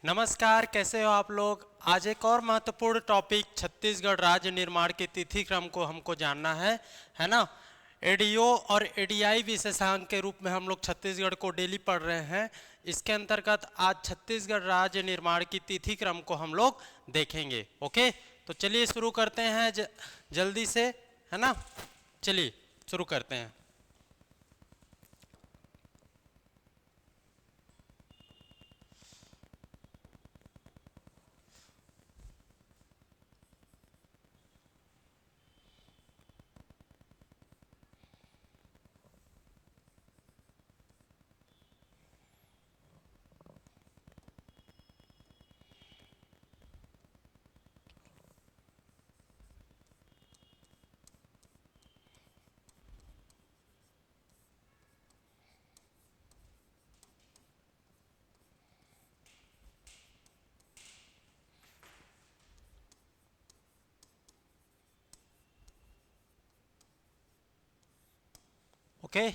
नमस्कार, कैसे हो आप लोग। आज एक और महत्वपूर्ण टॉपिक छत्तीसगढ़ राज्य निर्माण के तिथि क्रम को हमको जानना है ना। एडीओ और एडीआई विशेषांक के रूप में हम लोग छत्तीसगढ़ को डेली पढ़ रहे हैं। इसके अंतर्गत आज छत्तीसगढ़ राज्य निर्माण की तिथि क्रम को हम लोग देखेंगे। ओके, तो चलिए शुरू करते हैं जल्दी से, है ना। चलिए शुरू करते हैं। ओके,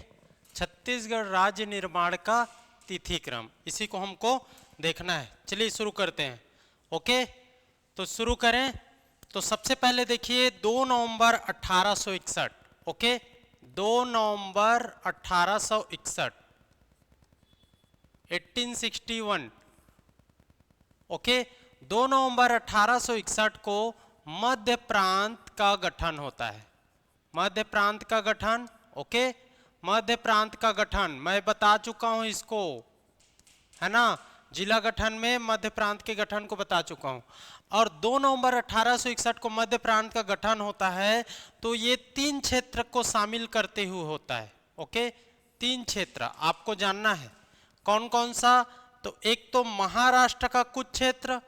छत्तीसगढ़ राज्य निर्माण का तिथि क्रम, इसी को हमको देखना है। चलिए शुरू करते हैं। ओके, तो शुरू करें। तो सबसे पहले देखिए 2 नवंबर 1861। ओके, 2 नवंबर 1861, 1861। ओके, 2 नवंबर 1861 को मध्य प्रांत का गठन होता है। मध्य प्रांत का गठन। ओके, मध्य प्रांत का गठन मैं बता चुका हूं इसको, है ना। जिला गठन में मध्य प्रांत के गठन को बता चुका हूं। और 2 नवंबर 1861 को मध्य प्रांत का गठन होता है, तो ये 3 क्षेत्र को शामिल करते हुए होता है। ओके, 3 क्षेत्र आपको जानना है कौन कौन सा। तो एक तो महाराष्ट्र का कुछ क्षेत्र,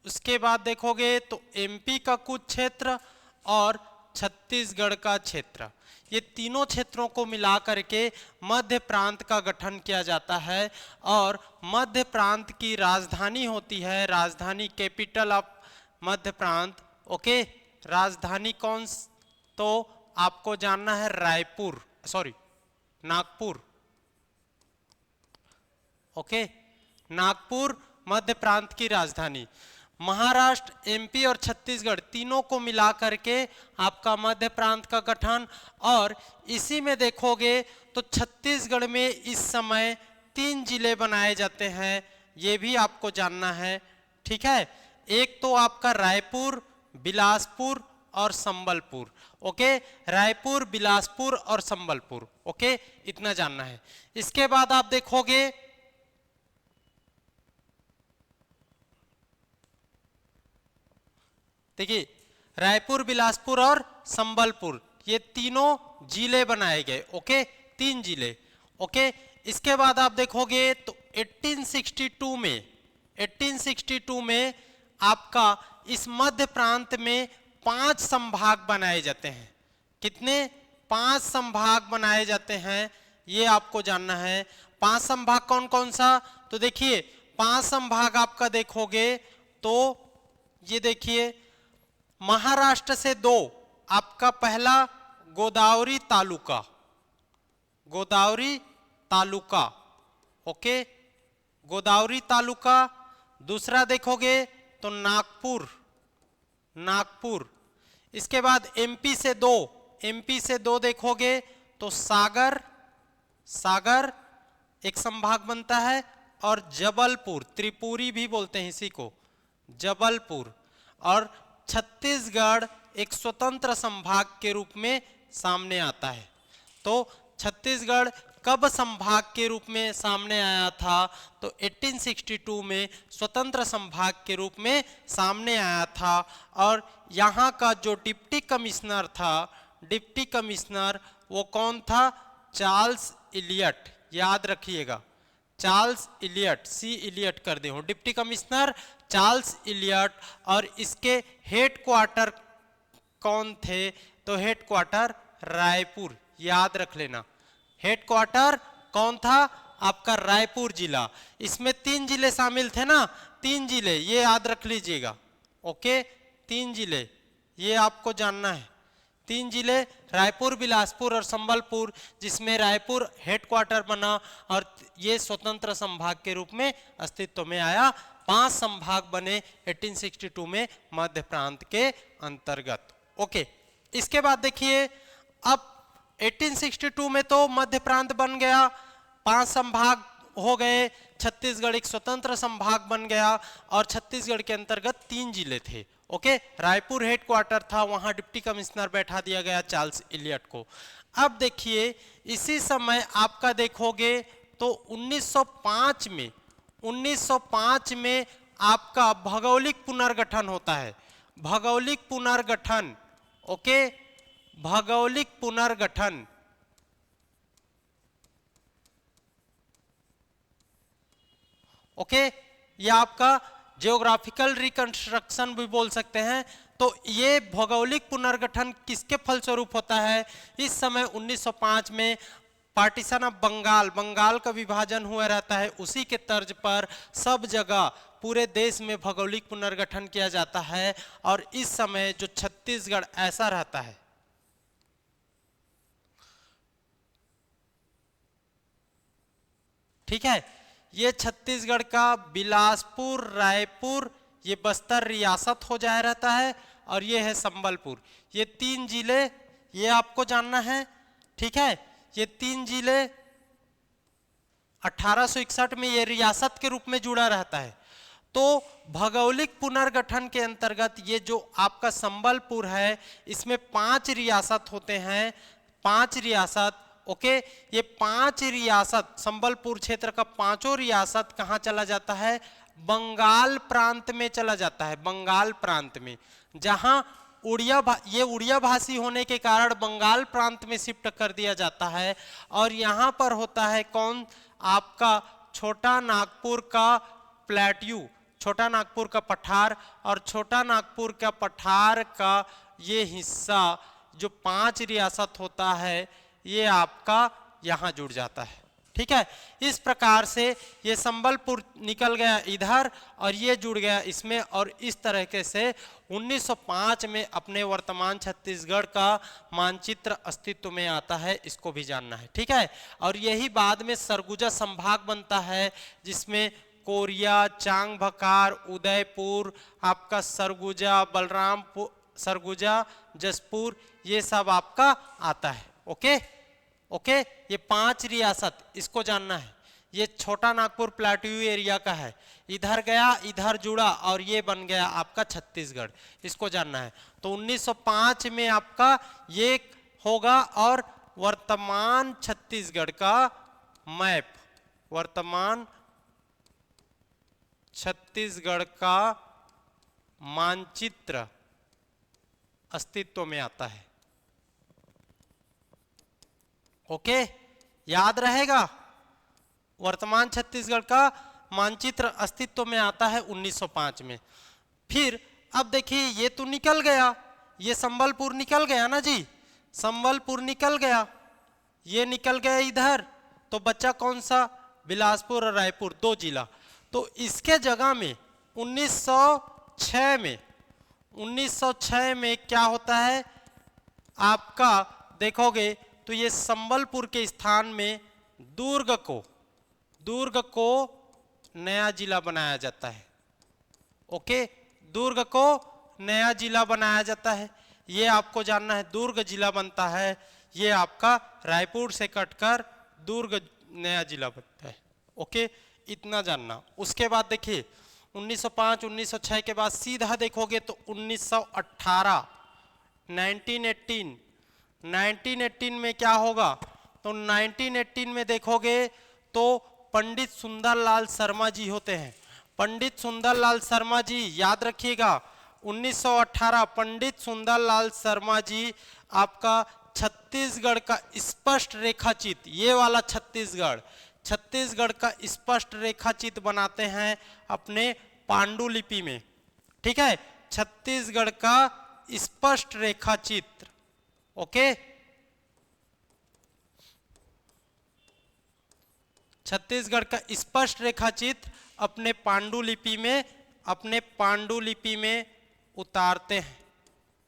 उसके बाद देखोगे तो एमपी का कुछ क्षेत्र और छत्तीसगढ़ का क्षेत्र। ये तीनों क्षेत्रों को मिला करके मध्य प्रांत का गठन किया जाता है। और मध्य प्रांत की राजधानी होती है, राजधानी कैपिटल ऑफ मध्य प्रांत। ओके, राजधानी कौन, तो आपको जानना है रायपुर, सॉरी नागपुर। ओके, नागपुर मध्य प्रांत की राजधानी। महाराष्ट्र, एमपी और छत्तीसगढ़ तीनों को मिला करके आपका मध्य प्रांत का गठन। और इसी में देखोगे तो छत्तीसगढ़ में इस समय 3 जिले बनाए जाते हैं, ये भी आपको जानना है। ठीक है, एक तो आपका रायपुर, बिलासपुर और संबलपुर। ओके, रायपुर, बिलासपुर और संबलपुर। ओके, इतना जानना है। इसके बाद आप देखोगे देखिए रायपुर, बिलासपुर और संबलपुर ये तीनों जिले बनाए गए। ओके, 3 जिले। ओके, इसके बाद आप देखोगे तो 1862 में आपका इस मध्य प्रांत में 5 संभाग बनाए जाते हैं। कितने? 5 संभाग बनाए जाते हैं, ये आपको जानना है। 5 संभाग कौन कौन सा? तो देखिए 5 संभाग आपका देखोगे तो ये देखिए महाराष्ट्र से 2, आपका पहला गोदावरी तालुका, गोदावरी तालुका। ओके, गोदावरी तालुका। दूसरा देखोगे तो नागपुर, नागपुर। इसके बाद एमपी से 2, एमपी से 2 देखोगे तो सागर, सागर एक संभाग बनता है। और जबलपुर, त्रिपुरी भी बोलते हैं इसी को, जबलपुर। और छत्तीसगढ़ एक स्वतंत्र संभाग के रूप में सामने आता है। तो छत्तीसगढ़ कब संभाग के रूप में सामने आया था? तो 1862 में स्वतंत्र संभाग के रूप में सामने आया था। और यहाँ का जो डिप्टी कमिश्नर था, डिप्टी कमिश्नर वो कौन था? चार्ल्स इलियट, याद रखिएगा, चार्ल्स इलियट, सी इलियट कर दे हूं, डिप्टी कमिश्नर चार्ल्स इलियट। और इसके हेड क्वार्टर कौन थे? तो हेड क्वार्टर रायपुर, याद रख लेना। हेड क्वार्टर कौन था? आपका रायपुर जिला। इसमें 3 जिले शामिल थे ना, 3 जिले ये याद रख लीजिएगा। ओके, 3 जिले ये आपको जानना है। 3 जिले रायपुर, बिलासपुर और संबलपुर, जिसमें रायपुर हेडक्वार्टर बना और ये स्वतंत्र संभाग के रूप में अस्तित्व में आया 5 संभाग बने 1862 में मध्य प्रांत के अंतर्गत। ओके, इसके बाद देखिए अब 1862 में तो मध्य प्रांत बन गया, 5 संभाग हो गए, छत्तीसगढ़ एक स्वतंत्र संभाग बन गया और छत्तीसगढ़ के अंतर्गत 3 जिले थे। ओके, रायपुर हेडक्वार्टर था, वहां डिप्टी कमिश्नर बैठा दिया गया चार्ल्स इलियट को। अब देखिए इसी समय आपका देखोगे तो 1905 में आपका भौगोलिक पुनर्गठन होता है। भौगोलिक पुनर्गठन, ओके, भौगोलिक पुनर्गठन, ओके, ये आपका जियोग्राफिकल रिकंस्ट्रक्शन भी बोल सकते हैं। तो ये भौगोलिक पुनर्गठन किसके फलस्वरूप होता है? इस समय 1905 में पार्टीशन ऑफ बंगाल, बंगाल का विभाजन हुआ रहता है, उसी के तर्ज पर सब जगह पूरे देश में भौगोलिक पुनर्गठन किया जाता है। और इस समय जो छत्तीसगढ़ ऐसा रहता है, ठीक है, ये छत्तीसगढ़ का बिलासपुर, रायपुर, ये बस्तर रियासत हो जाया रहता है और ये है संबलपुर। ये 3 जिले ये आपको जानना है, ठीक है, ये 3 जिले 1861 में ये रियासत के रूप में जुड़ा रहता है। तो भौगोलिक पुनर्गठन के अंतर्गत ये जो आपका संबलपुर है, इसमें 5 रियासत होते हैं, 5 रियासत। ओके, ये 5 रियासत, संबलपुर क्षेत्र का 5 रियासत कहाँ चला जाता है? बंगाल प्रांत में चला जाता है, बंगाल प्रांत में, जहां ये उड़िया भाषी होने के कारण बंगाल प्रांत में शिफ्ट कर दिया जाता है। और यहाँ पर होता है कौन? आपका छोटा नागपुर का प्लेट्यू, छोटा नागपुर का पठार, और छोटा नागपुर का पठार का ये हिस्सा जो 5 रियासत होता है, ये आपका यहां जुड़ जाता है, ठीक है। इस प्रकार से ये संबलपुर निकल गया इधर और ये जुड़ गया इसमें, और इस तरीके से 1905 में अपने वर्तमान छत्तीसगढ़ का मानचित्र अस्तित्व में आता है, इसको भी जानना है, ठीक है। और यही बाद में सरगुजा संभाग बनता है, जिसमें कोरिया, चांग भकार, उदयपुर, आपका सरगुजा, बलरामपुर, सरगुजा, जसपुर, ये सब आपका आता है। ओके ओके, ये 5 रियासत, इसको जानना है। ये छोटा नागपुर प्लेट्यू एरिया का है, इधर गया, इधर जुड़ा और ये बन गया आपका छत्तीसगढ़, इसको जानना है। तो 1905 में आपका ये होगा। और वर्तमान छत्तीसगढ़ का मैप, वर्तमान छत्तीसगढ़ का मानचित्र अस्तित्व में आता है। ओके, याद रहेगा, वर्तमान छत्तीसगढ़ का मानचित्र अस्तित्व में आता है 1905 में। फिर अब देखिए ये तो निकल गया, ये संबलपुर निकल गया ना जी, संबलपुर निकल गया, ये निकल गया इधर, तो बच्चा कौन सा? बिलासपुर और रायपुर, 2 जिला। तो इसके जगह में 1906 में क्या होता है आपका? देखोगे तो ये संबलपुर के स्थान में दुर्ग को नया जिला बनाया जाता है। ओके, दुर्ग को नया जिला बनाया जाता है, ये आपको जानना है। दुर्ग जिला बनता है, ये आपका रायपुर से कटकर दुर्ग नया जिला बनता है। ओके, इतना जानना। उसके बाद देखिए 1905 1906 के बाद सीधा देखोगे तो 1918 1918 में क्या होगा? तो 1918 में देखोगे तो पंडित सुंदरलाल शर्मा जी होते हैं। पंडित सुंदरलाल शर्मा जी, याद रखिएगा, 1918 पंडित सुंदरलाल शर्मा जी आपका छत्तीसगढ़ का स्पष्ट रेखाचित्र, ये वाला छत्तीसगढ़ का स्पष्ट रेखाचित्र बनाते हैं अपने पांडुलिपि में, ठीक है। छत्तीसगढ़ का स्पष्ट रेखाचित्र, ओके, छत्तीसगढ़ का स्पष्ट रेखाचित्र अपने पांडुलिपि में उतारते हैं।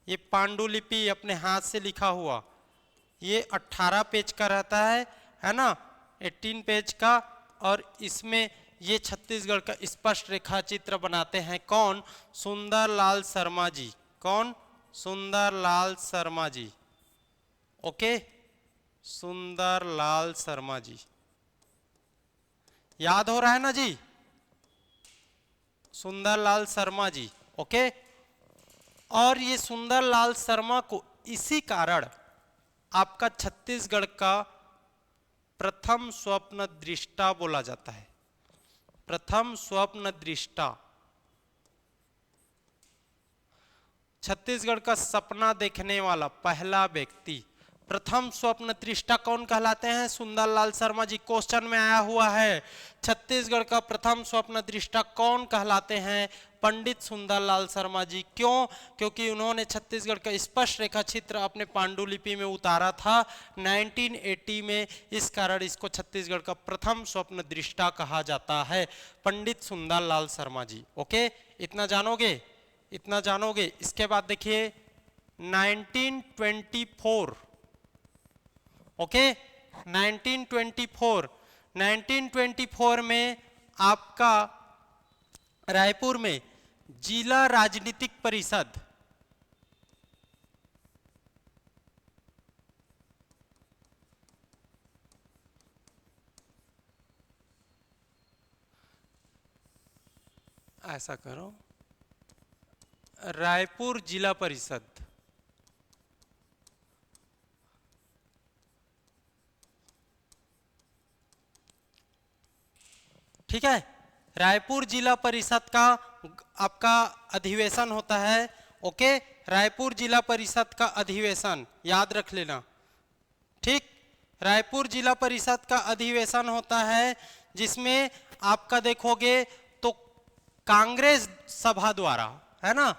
ये पांडुलिपि अपने हाथ से लिखा हुआ, ये 18 पेज का रहता है ना, 18 पेज का, और इसमें ये छत्तीसगढ़ का स्पष्ट रेखा चित्र बनाते हैं कौन? सुंदरलाल शर्मा जी। कौन? सुंदरलाल शर्मा जी। ओके, सुंदरलाल शर्मा जी। याद हो रहा है ना जी? सुंदरलाल शर्मा जी। ओके, और ये सुंदरलाल शर्मा को इसी कारण आपका छत्तीसगढ़ का प्रथम स्वप्न दृष्टा बोला जाता है। प्रथम स्वप्न दृष्टा, छत्तीसगढ़ का सपना देखने वाला पहला व्यक्ति, प्रथम स्वप्न दृष्टा कौन कहलाते हैं? सुंदरलाल शर्मा जी। क्वेश्चन में आया हुआ है छत्तीसगढ़ का प्रथम स्वप्न दृष्टा कौन कहलाते हैं? पंडित सुंदरलाल शर्मा जी। क्यों? क्योंकि उन्होंने छत्तीसगढ़ का स्पष्ट रेखा चित्र अपने पांडुलिपि में उतारा था 1980 में, इस कारण इसको छत्तीसगढ़ का प्रथम स्वप्न दृष्टा कहा जाता है, पंडित सुंदरलाल शर्मा जी। ओके, इतना जानोगे? इतना जानोगे। इसके बाद देखिए 1924। ओके, 1924 में आपका रायपुर में जिला राजनीतिक परिषद, ऐसा करो, रायपुर जिला परिषद, ठीक है, रायपुर जिला परिषद का आपका अधिवेशन होता है। ओके, रायपुर जिला परिषद का अधिवेशन याद रख लेना। ठीक, रायपुर जिला परिषद का अधिवेशन होता है जिसमें आपका देखोगे तो कांग्रेस सभा द्वारा, है ना,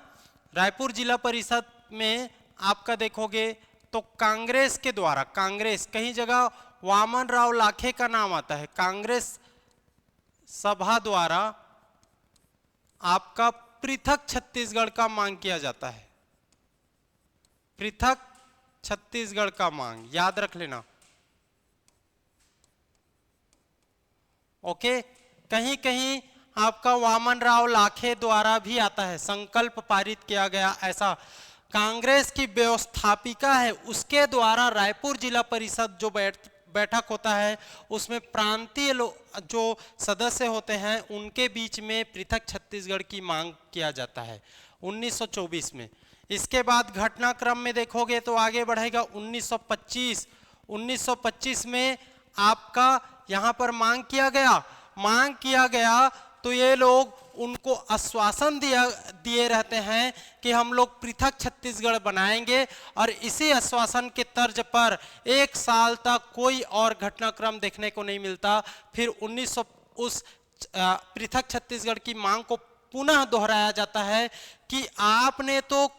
रायपुर जिला परिषद में आपका देखोगे तो कांग्रेस के द्वारा, कांग्रेस, कहीं जगह वामन राव लाखे का नाम आता है, कांग्रेस सभा द्वारा आपका पृथक छत्तीसगढ़ का मांग किया जाता है। पृथक छत्तीसगढ़ का मांग याद रख लेना। ओके, कहीं कहीं आपका वामन राव लाखे द्वारा भी आता है, संकल्प पारित किया गया ऐसा। कांग्रेस की व्यवस्थापिका है उसके द्वारा रायपुर जिला परिषद जो बैठक होता है उसमें प्रांतीय जो सदस्य होते हैं उनके बीच में पृथक छत्तीसगढ़ की मांग किया जाता है 1924 में। इसके बाद घटनाक्रम में देखोगे तो आगे बढ़ेगा 1925 में आपका यहाँ पर मांग किया गया तो ये लोग उनको आश्वासन दिए रहते हैं कि हम लोग पृथक छत्तीसगढ़ बनाएंगे, और इसी आश्वासन के तर्ज पर एक साल तक कोई और घटनाक्रम देखने को नहीं मिलता। फिर उस पृथक छत्तीसगढ़ की मांग को पुनः दोहराया जाता है कि आपने तो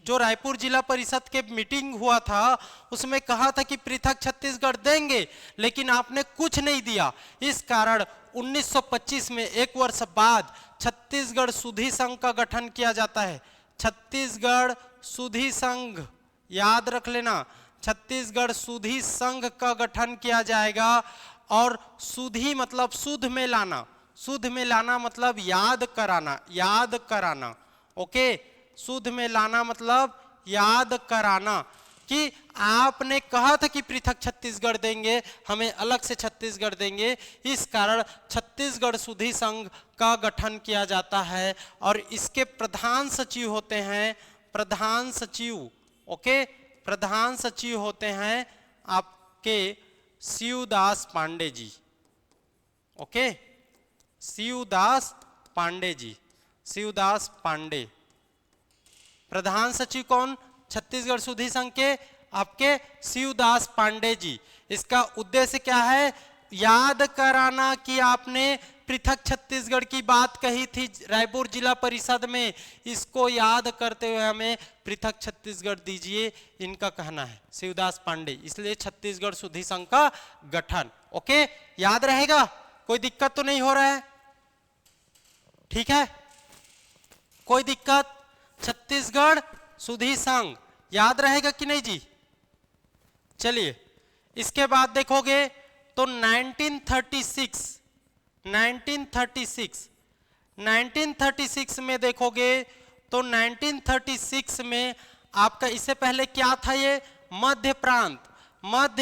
जो रायपुर जिला परिषद के मीटिंग हुआ था उसमें कहा था कि पृथक छत्तीसगढ़ देंगे, लेकिन आपने कुछ नहीं दिया। इस कारण 1925 में एक वर्ष बाद छत्तीसगढ़ सुधी संघ का गठन किया जाता है। छत्तीसगढ़ सुधी संघ याद रख लेना, छत्तीसगढ़ सुधी संघ का गठन किया जाएगा। और सुधी मतलब शुद्ध में लाना, शुद्ध में लाना मतलब याद कराना। ओके, शुद्ध में लाना मतलब याद कराना कि आपने कहा था कि पृथक छत्तीसगढ़ देंगे, हमें अलग से छत्तीसगढ़ देंगे। इस कारण छत्तीसगढ़ सुधी संघ का गठन किया जाता है और इसके प्रधान सचिव होते हैं प्रधान सचिव। ओके, प्रधान सचिव होते हैं आपके शिवदास पांडे जी। ओके, शिवदास पांडे जी, शिवदास पांडे प्रधान सचिव कौन? छत्तीसगढ़ सुधी संघ के आपके शिवदास पांडे जी। इसका उद्देश्य क्या है? याद कराना कि आपने पृथक छत्तीसगढ़ की बात कही थी रायपुर जिला परिषद में, इसको याद करते हुए हमें पृथक छत्तीसगढ़ दीजिए, इनका कहना है शिवदास पांडे। इसलिए छत्तीसगढ़ सुधी संघ का गठन। ओके, याद रहेगा, कोई दिक्कत तो नहीं हो रहा है? ठीक है, कोई दिक्कत? छत्तीसगढ़ सुधी संघ याद रहेगा कि नहीं जी? चलिए, इसके बाद देखोगे तो 1936 1936 में देखोगे तो 1936 में आपका, इससे पहले क्या था, ये मध्य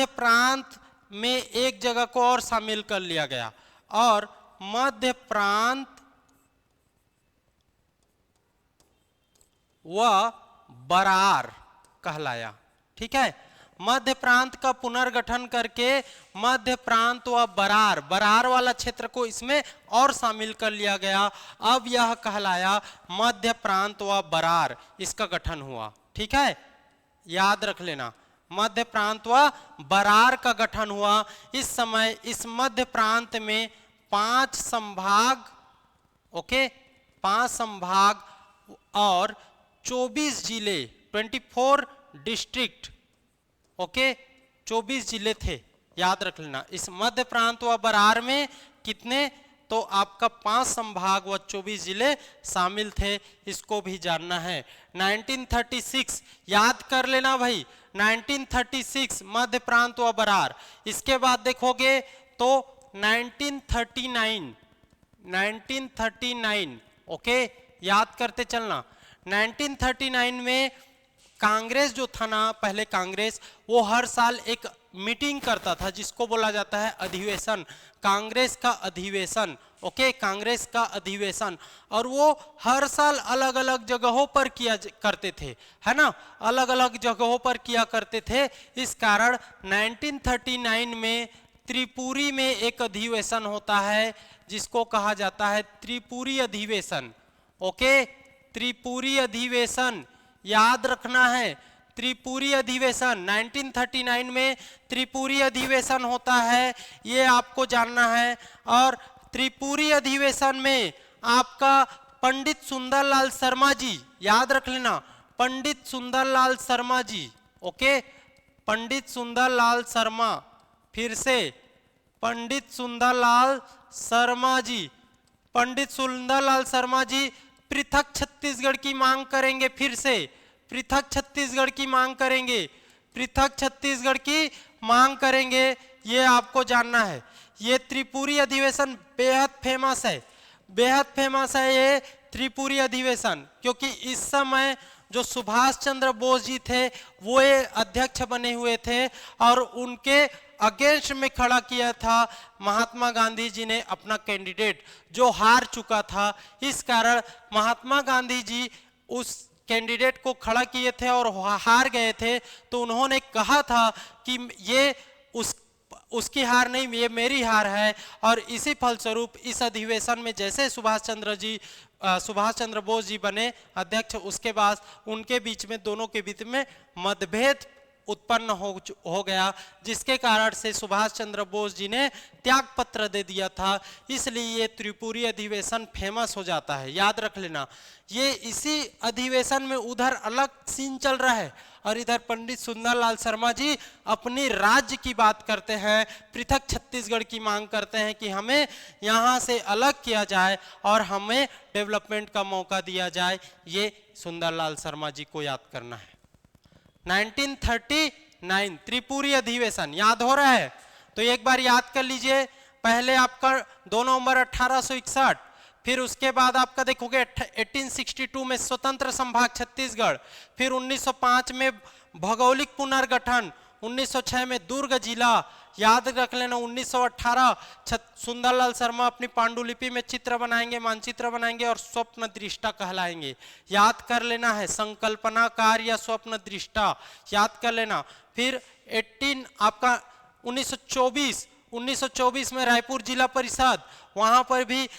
प्रांत में एक जगह को और शामिल कर लिया गया और मध्य प्रांत व बरार कहलाया। ठीक है, मध्य प्रांत का पुनर्गठन करके मध्य प्रांत व बरार वाला क्षेत्र को इसमें और शामिल कर लिया गया। अब यह कहलाया मध्य प्रांत व बरार, इसका गठन हुआ। ठीक है, याद रख लेना, मध्य प्रांत व बरार का गठन हुआ। इस समय इस मध्य प्रांत में 5 संभाग, ओके, 5 संभाग और 24 जिले, 24 डिस्ट्रिक्ट, ओके, 24 जिले थे, याद रख लेना। इस मध्य प्रांत व बरार में कितने, तो आपका 5 संभाग व 24 जिले शामिल थे, इसको भी जानना है। 1936 याद कर लेना भाई, 1936 मध्य प्रांत व बरार। इसके बाद देखोगे तो 1939, ओके, याद करते चलना। 1939 में कांग्रेस जो था ना, पहले कांग्रेस, वो हर साल एक मीटिंग करता था जिसको बोला जाता है अधिवेशन, कांग्रेस का अधिवेशन, ओके, कांग्रेस का अधिवेशन। और वो हर साल अलग अलग जगहों पर किया करते थे, है ना, अलग अलग जगहों पर किया करते थे। इस कारण 1939 में त्रिपुरी में एक अधिवेशन होता है जिसको कहा जाता है त्रिपुरी अधिवेशन, ओके, त्रिपुरी अधिवेशन, याद रखना है। त्रिपुरी अधिवेशन 1939 में त्रिपुरी अधिवेशन होता है, ये आपको जानना है। और त्रिपुरी अधिवेशन में आपका पंडित सुंदरलाल शर्मा जी, याद रख लेना, पंडित सुंदरलाल शर्मा जी, ओके, पंडित सुंदरलाल शर्मा, फिर से पंडित सुंदरलाल शर्मा जी, पंडित सुंदरलाल शर्मा जी पृथक छत्तीसगढ़ की मांग करेंगे। फिर से पृथक छत्तीसगढ़ की मांग करेंगे, पृथक छत्तीसगढ़ की मांग करेंगे, ये आपको जानना है। ये त्रिपुरी अधिवेशन बेहद फेमस है, बेहद फेमस है ये त्रिपुरी अधिवेशन, क्योंकि इस समय जो सुभाष चंद्र बोस जी थे वो ये अध्यक्ष बने हुए थे और उनके अगेंस्ट में खड़ा किया था महात्मा गांधी जी ने अपना कैंडिडेट जो हार चुका था। इस कारण महात्मा गांधी जी उस कैंडिडेट को खड़ा किए थे और हार गए थे, तो उन्होंने कहा था कि ये उसकी हार नहीं, ये मेरी हार है। और इसी फलस्वरूप इस अधिवेशन में जैसे सुभाष चंद्र बोस जी बने अध्यक्ष, उसके बाद उनके बीच में, दोनों के बीच में मतभेद उत्पन्न हो गया, जिसके कारण से सुभाष चंद्र बोस जी ने त्याग पत्र दे दिया था। इसलिए ये त्रिपुरी अधिवेशन फेमस हो जाता है, याद रख लेना। ये इसी अधिवेशन में उधर अलग सीन चल रहा है और इधर पंडित सुंदरलाल शर्मा जी अपनी राज्य की बात करते हैं, पृथक छत्तीसगढ़ की मांग करते हैं कि हमें यहाँ से अलग किया जाए और हमें डेवलपमेंट का मौका दिया जाए। ये सुंदरलाल शर्मा जी को याद करना है। 1939 त्रिपुरी अधिवेशन याद हो रहा है तो एक बार याद कर लीजिए। पहले आपका 2 नवंबर 1861, फिर उसके बाद आपका देखोगे 1862 में स्वतंत्र संभाग छत्तीसगढ़, फिर 1905 में भौगोलिक पुनर्गठन, 1906 में दुर्ग जिला, याद रख लेना। 1918 सुंदरलाल शर्मा अपनी पांडुलिपि में चित्र बनाएंगे, मानचित्र बनाएंगे और स्वप्न दृष्टा कहलाएंगे, याद कर लेना है। संकल्पनाकार या स्वप्न दृष्टा याद कर लेना। फिर 18 आपका 1924 में रायपुर जिला परिषद, वहां पर भी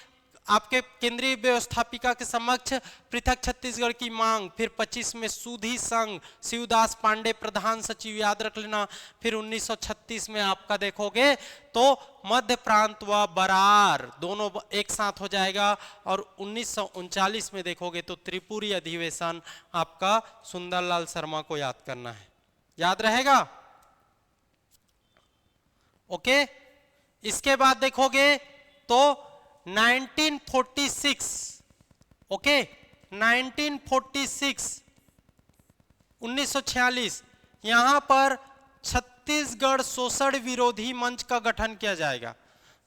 आपके केंद्रीय व्यवस्थापिका के समक्ष पृथक छत्तीसगढ़ की मांग। फिर 25 में सूधी संघ, शिवदास पांडे प्रधान सचिव, याद रख लेना। फिर 1936 में आपका देखोगे तो मध्य प्रांत व बरार दोनों एक साथ हो जाएगा और 1939 में देखोगे तो त्रिपुरी अधिवेशन आपका सुंदरलाल शर्मा को याद करना है, याद रहेगा, ओके। इसके बाद देखोगे तो 1946, ओके, 1946 यहां पर छत्तीसगढ़ शोषण विरोधी मंच का गठन किया जाएगा।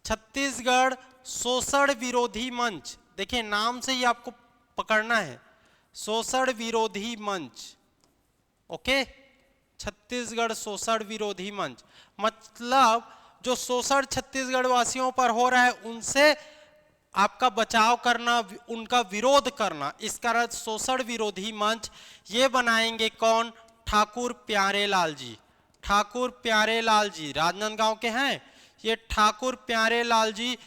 छत्तीसगढ़ शोषण विरोधी मंच, देखिए नाम से ही आपको पकड़ना है, शोषण विरोधी मंच। ओके, छत्तीसगढ़ शोषण विरोधी मंच, मतलब जो शोषण छत्तीसगढ़ वासियों पर हो रहा है उनसे आपका बचाव करना, उनका विरोध करना, इस कारण शोषण विरोधी मंच ये बनाएंगे कौन? ठाकुर प्यारेलाल जी। ठाकुर प्यारेलाल जी राजनांदगांव के हैं। ये ठाकुर प्यारेलाल जी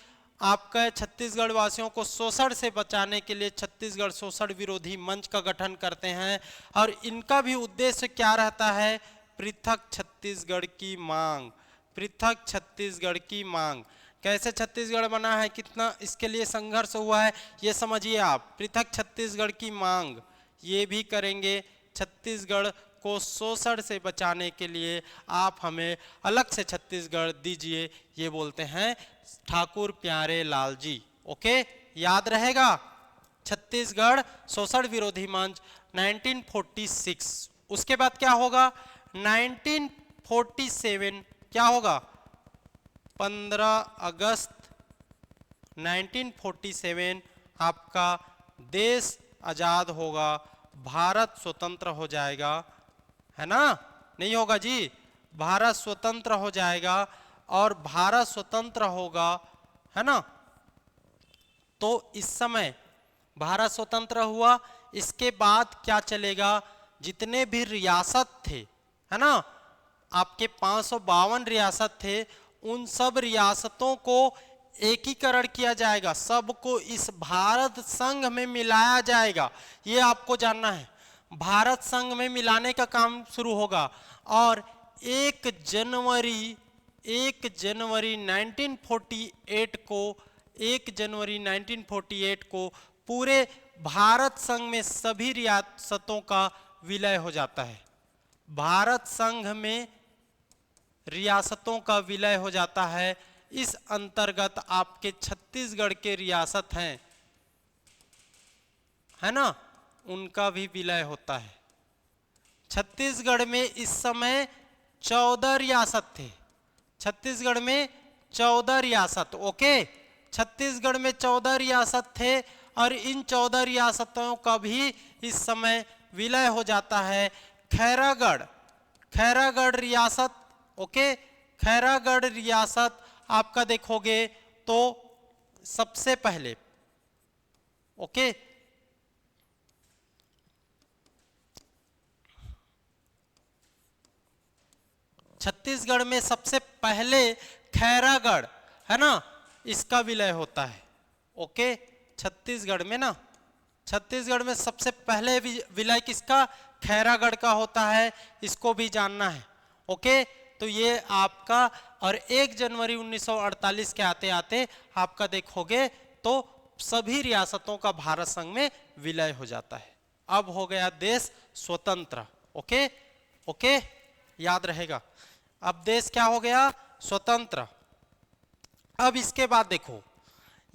आपका छत्तीसगढ़ वासियों को शोषण से बचाने के लिए छत्तीसगढ़ शोषण विरोधी मंच का गठन करते हैं। और इनका भी उद्देश्य क्या रहता है? पृथक छत्तीसगढ़ की मांग, पृथक छत्तीसगढ़ की मांग। कैसे छत्तीसगढ़ बना है, कितना इसके लिए संघर्ष हुआ है, ये समझिए आप। पृथक छत्तीसगढ़ की मांग ये भी करेंगे, छत्तीसगढ़ को शोषण से बचाने के लिए आप हमें अलग से छत्तीसगढ़ दीजिए, ये बोलते हैं ठाकुर प्यारेलाल जी। ओके, याद रहेगा, छत्तीसगढ़ शोषण विरोधी मंच 1946। उसके बाद क्या होगा? 1947 क्या होगा? 15 अगस्त 1947 आपका देश आजाद होगा, भारत स्वतंत्र हो जाएगा, है ना? नहीं होगा जी, भारत स्वतंत्र हो जाएगा। और भारत स्वतंत्र होगा, है ना? तो इस समय भारत स्वतंत्र हुआ, इसके बाद क्या चलेगा? जितने भी रियासत थे, है ना, आपके 552 रियासत थे, उन सब रियासतों को एकीकरण किया जाएगा, सबको इस भारत संघ में मिलाया जाएगा। ये आपको जानना है, भारत संघ में मिलाने का काम शुरू होगा। और 1 जनवरी 1948 को 1 जनवरी 1948 को पूरे भारत संघ में सभी रियासतों का विलय हो जाता है। भारत संघ में रियासतों का विलय हो जाता है। इस अंतर्गत आपके छत्तीसगढ़ के रियासत हैं, है ना, उनका भी विलय होता है। छत्तीसगढ़ में इस समय 14 रियासत थे, छत्तीसगढ़ में 14 रियासत। ओके, छत्तीसगढ़ में 14 रियासत थे और इन 14 रियासतों का भी इस समय विलय हो जाता है। खैरागढ़ रियासत, ओके, खैरागढ़ रियासत आपका देखोगे तो सबसे पहले, ओके, छत्तीसगढ़ में सबसे पहले खैरागढ़, है ना, इसका विलय होता है। ओके, छत्तीसगढ़ में ना, छत्तीसगढ़ में सबसे पहले विलय किसका? खैरागढ़ का होता है, इसको भी जानना है। ओके, तो ये आपका, और 1 जनवरी 1948 के आते आते आपका देखोगे तो सभी रियासतों का भारत संघ में विलय हो जाता है। अब हो गया देश स्वतंत्र। ओके ओके, याद रहेगा, अब देश क्या हो गया? स्वतंत्र। अब इसके बाद देखो,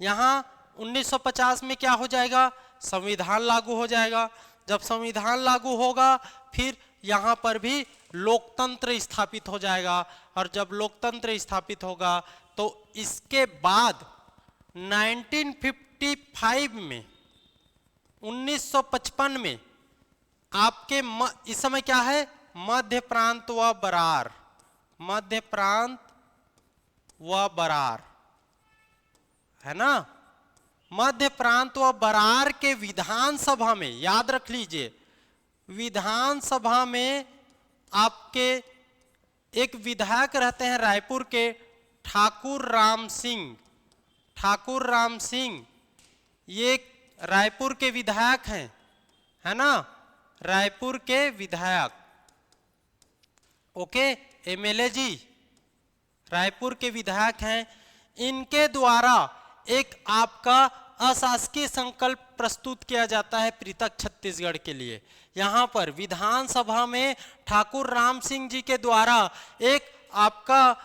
यहाँ 1950 में क्या हो जाएगा? संविधान लागू हो जाएगा। जब संविधान लागू होगा फिर यहाँ पर भी लोकतंत्र स्थापित हो जाएगा। और जब लोकतंत्र स्थापित होगा तो इसके बाद 1955 में, 1955 में आपके इस समय क्या है? मध्य प्रांत व बरार, मध्य प्रांत व बरार, है ना? मध्य प्रांत व बरार के विधानसभा में, याद रख लीजिए, विधानसभा में आपके एक विधायक रहते हैं रायपुर के, ठाकुर राम सिंह। ठाकुर राम सिंह ये रायपुर के विधायक हैं, है ना, रायपुर के विधायक। ओके, एमएलए जी रायपुर के विधायक हैं। इनके द्वारा एक आपका अशासकीय संकल्प प्रस्तुत किया जाता है पृथक छत्तीसगढ़ के लिए। यहाँ पर विधानसभा में ठाकुर राम सिंह जी के द्वारा एक आपका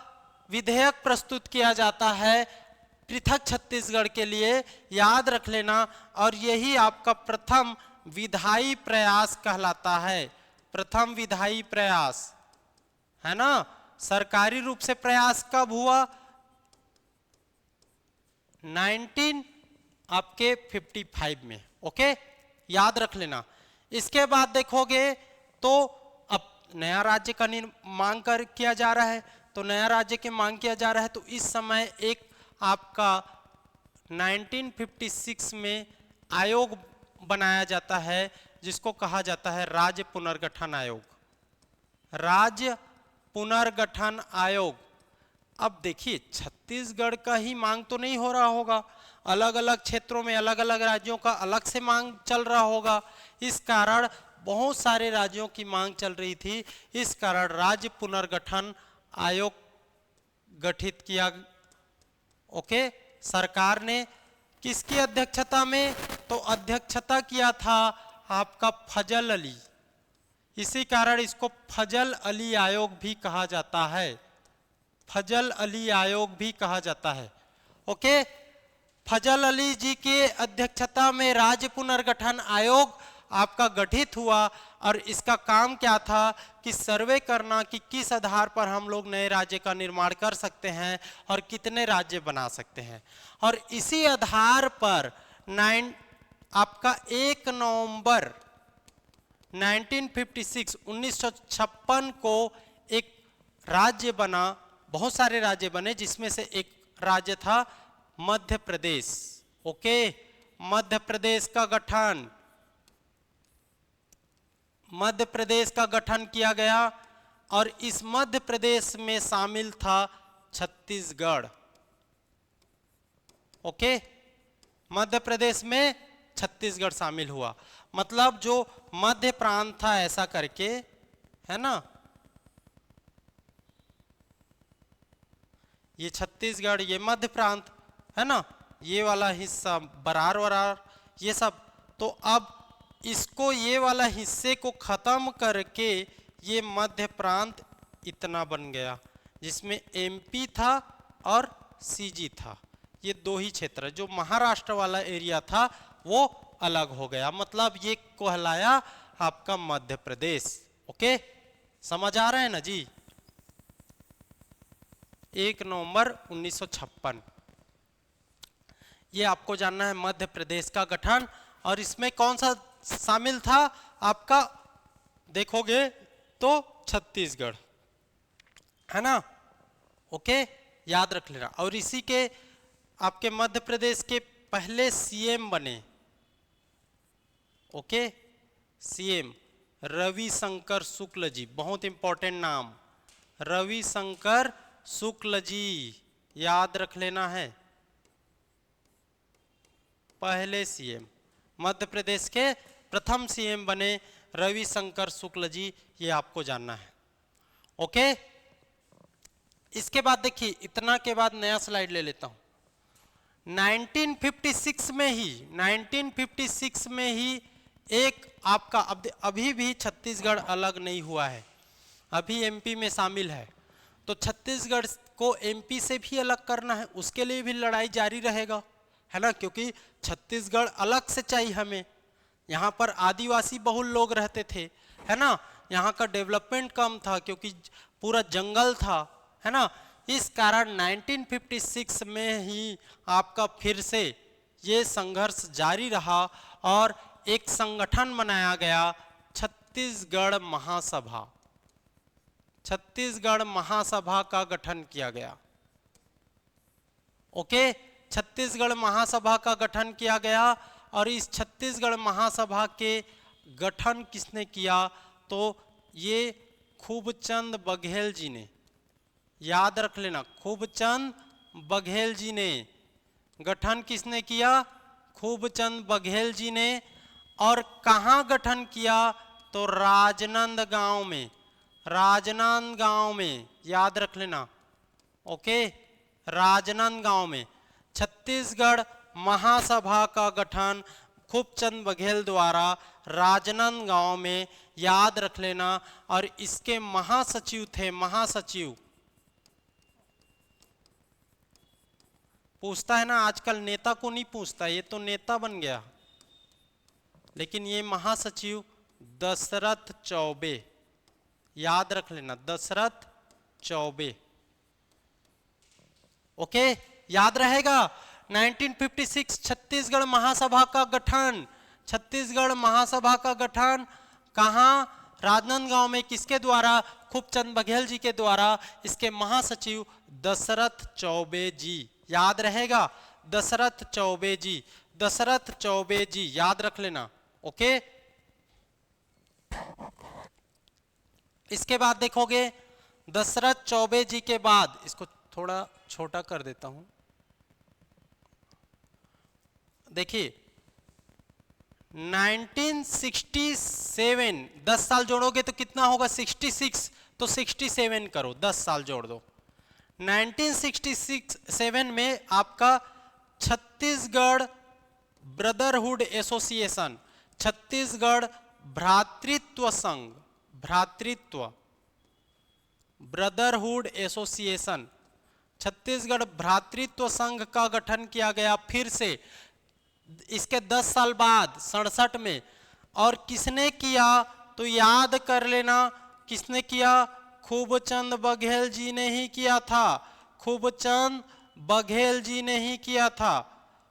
विधेयक प्रस्तुत किया जाता है पृथक छत्तीसगढ़ के लिए, याद रख लेना। और यही आपका प्रथम विधायी प्रयास कहलाता है, प्रथम विधायी प्रयास, है ना। सरकारी रूप से प्रयास कब हुआ? 19 आपके 55 में। ओके, याद रख लेना। इसके बाद देखोगे तो अब नया राज्य का मांग कर किया जा रहा है, तो नया राज्य की मांग किया जा रहा है, तो इस समय एक आपका 1956 में आयोग बनाया जाता है जिसको कहा जाता है राज्य पुनर्गठन आयोग। राज्य पुनर्गठन आयोग। अब देखिए छत्तीसगढ़ का ही मांग तो नहीं हो रहा होगा, अलग अलग क्षेत्रों में अलग अलग राज्यों का अलग से मांग चल रहा होगा। इस कारण बहुत सारे राज्यों की मांग चल रही थी, इस कारण राज्य पुनर्गठन आयोग गठित किया। ओके, सरकार ने किसकी अध्यक्षता में, तो अध्यक्षता किया था आपका फजल अली। इसी कारण इसको फजल अली आयोग भी कहा जाता है, फजल अली आयोग भी कहा जाता है। ओके, फजल अली जी के अध्यक्षता में राज्य पुनर्गठन आयोग आपका गठित हुआ और इसका काम क्या था कि सर्वे करना कि किस आधार पर हम लोग नए राज्य का निर्माण कर सकते हैं और कितने राज्य बना सकते हैं। और इसी आधार पर आपका 1 नवंबर 1956 को एक राज्य बना, बहुत सारे राज्य बने जिसमें से एक राज्य था मध्य प्रदेश। ओके, मध्य प्रदेश का गठन, मध्य प्रदेश का गठन किया गया और इस मध्य प्रदेश में शामिल था छत्तीसगढ़। ओके, मध्य प्रदेश में छत्तीसगढ़ शामिल हुआ, मतलब जो मध्य प्रांत था ऐसा करके, है ना, ये छत्तीसगढ़, ये मध्य प्रांत है ना, ये वाला हिस्सा बरार वरार ये सब। तो अब इसको ये वाला हिस्से को खत्म करके ये मध्य प्रांत इतना बन गया जिसमें एमपी था और सीजी था। ये दो ही क्षेत्र, जो महाराष्ट्र वाला एरिया था वो अलग हो गया, मतलब ये कहलाया आपका मध्य प्रदेश। ओके, समझ आ रहा है ना जी। 1 नवंबर 1956 ये आपको जानना है, मध्य प्रदेश का गठन। और इसमें कौन सा शामिल था आपका, देखोगे तो छत्तीसगढ़, है ना। ओके, याद रख लेना। और इसी के आपके मध्य प्रदेश के पहले सीएम बने, ओके, सीएम रविशंकर शुक्ल जी, बहुत इंपॉर्टेंट नाम, रविशंकर शुक्ल जी, याद रख लेना है। पहले सीएम, मध्य प्रदेश के प्रथम सीएम बने रविशंकर शुक्ल जी, ये आपको जानना है। ओके, इसके बाद देखिए, इतना के बाद नया स्लाइड ले लेता हूं। 1956 में ही एक आपका, अभी भी छत्तीसगढ़ अलग नहीं हुआ है, अभी एमपी में शामिल है, तो छत्तीसगढ़ को एमपी से भी अलग करना है, उसके लिए भी लड़ाई जारी रहेगा, है ना, क्योंकि छत्तीसगढ़ अलग से चाहिए हमें। यहाँ पर आदिवासी बहुल लोग रहते थे, है ना, यहाँ का डेवलपमेंट कम था क्योंकि पूरा जंगल था, है ना। इस कारण 1956 में ही आपका फिर से ये संघर्ष जारी रहा और एक संगठन बनाया गया, छत्तीसगढ़ महासभा। छत्तीसगढ़ महासभा का गठन किया गया। ओके, छत्तीसगढ़ महासभा का गठन किया गया। और इस छत्तीसगढ़ महासभा के गठन किसने किया, तो ये खूबचंद बघेल जी ने, याद रख लेना, खूबचंद बघेल जी ने गठन किसने किया, खूबचंद बघेल जी ने। और कहाँ गठन किया, तो राजनांदगांव में, राजनांदगांव में, याद रख लेना। ओके, राजनांदगांव में छत्तीसगढ़ महासभा का गठन खूबचंद बघेल द्वारा राजनांदगांव में, याद रख लेना। और इसके महासचिव थे, महासचिव, पूछता है ना आजकल, नेता को नहीं पूछता, ये तो नेता बन गया, लेकिन ये महासचिव दशरथ चौबे, याद रख लेना, दशरथ चौबे। ओके, याद रहेगा। 1956 छत्तीसगढ़ महासभा का गठन। छत्तीसगढ़ महासभा का गठन कहाँ? राजनांदगांव में। किसके द्वारा? खूबचंद बघेल जी के द्वारा। इसके महासचिव दशरथ चौबे जी। याद रहेगा, दशरथ चौबे जी। दशरथ चौबे जी याद रख लेना। ओके, इसके बाद देखोगे दशरथ चौबे जी के बाद, इसको थोड़ा छोटा कर देता हूं, देखिए 1967, 10 साल जोड़ोगे तो कितना होगा? 66, तो 67 करो, 10 साल जोड़ दो। 1967 में आपका छत्तीसगढ़ ब्रदरहुड एसोसिएशन, छत्तीसगढ़ भ्रातृत्व संघ, भ्रातृत्व ब्रदरहुड एसोसिएशन, छत्तीसगढ़ भ्रातृत्व संघ का गठन किया गया फिर से इसके 10 साल बाद 67 में। और किसने किया? तो याद कर लेना किसने किया? खूबचंद बघेल जी ने ही किया था। खूबचंद बघेल जी ने ही किया था।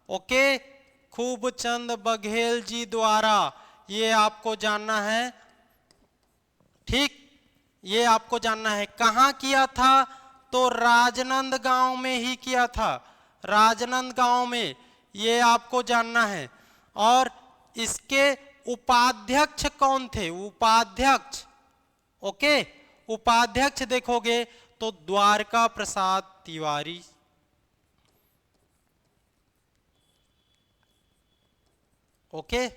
ओके, खूबचंद बघेल जी द्वारा, ये आपको जानना है। ठीक, ये आपको जानना है। कहां किया था? तो राजनांदगांव में ही किया था, राजनांदगांव में, ये आपको जानना है। और इसके उपाध्यक्ष कौन थे? उपाध्यक्ष, ओके, उपाध्यक्ष देखोगे तो द्वारका प्रसाद तिवारी। ओके,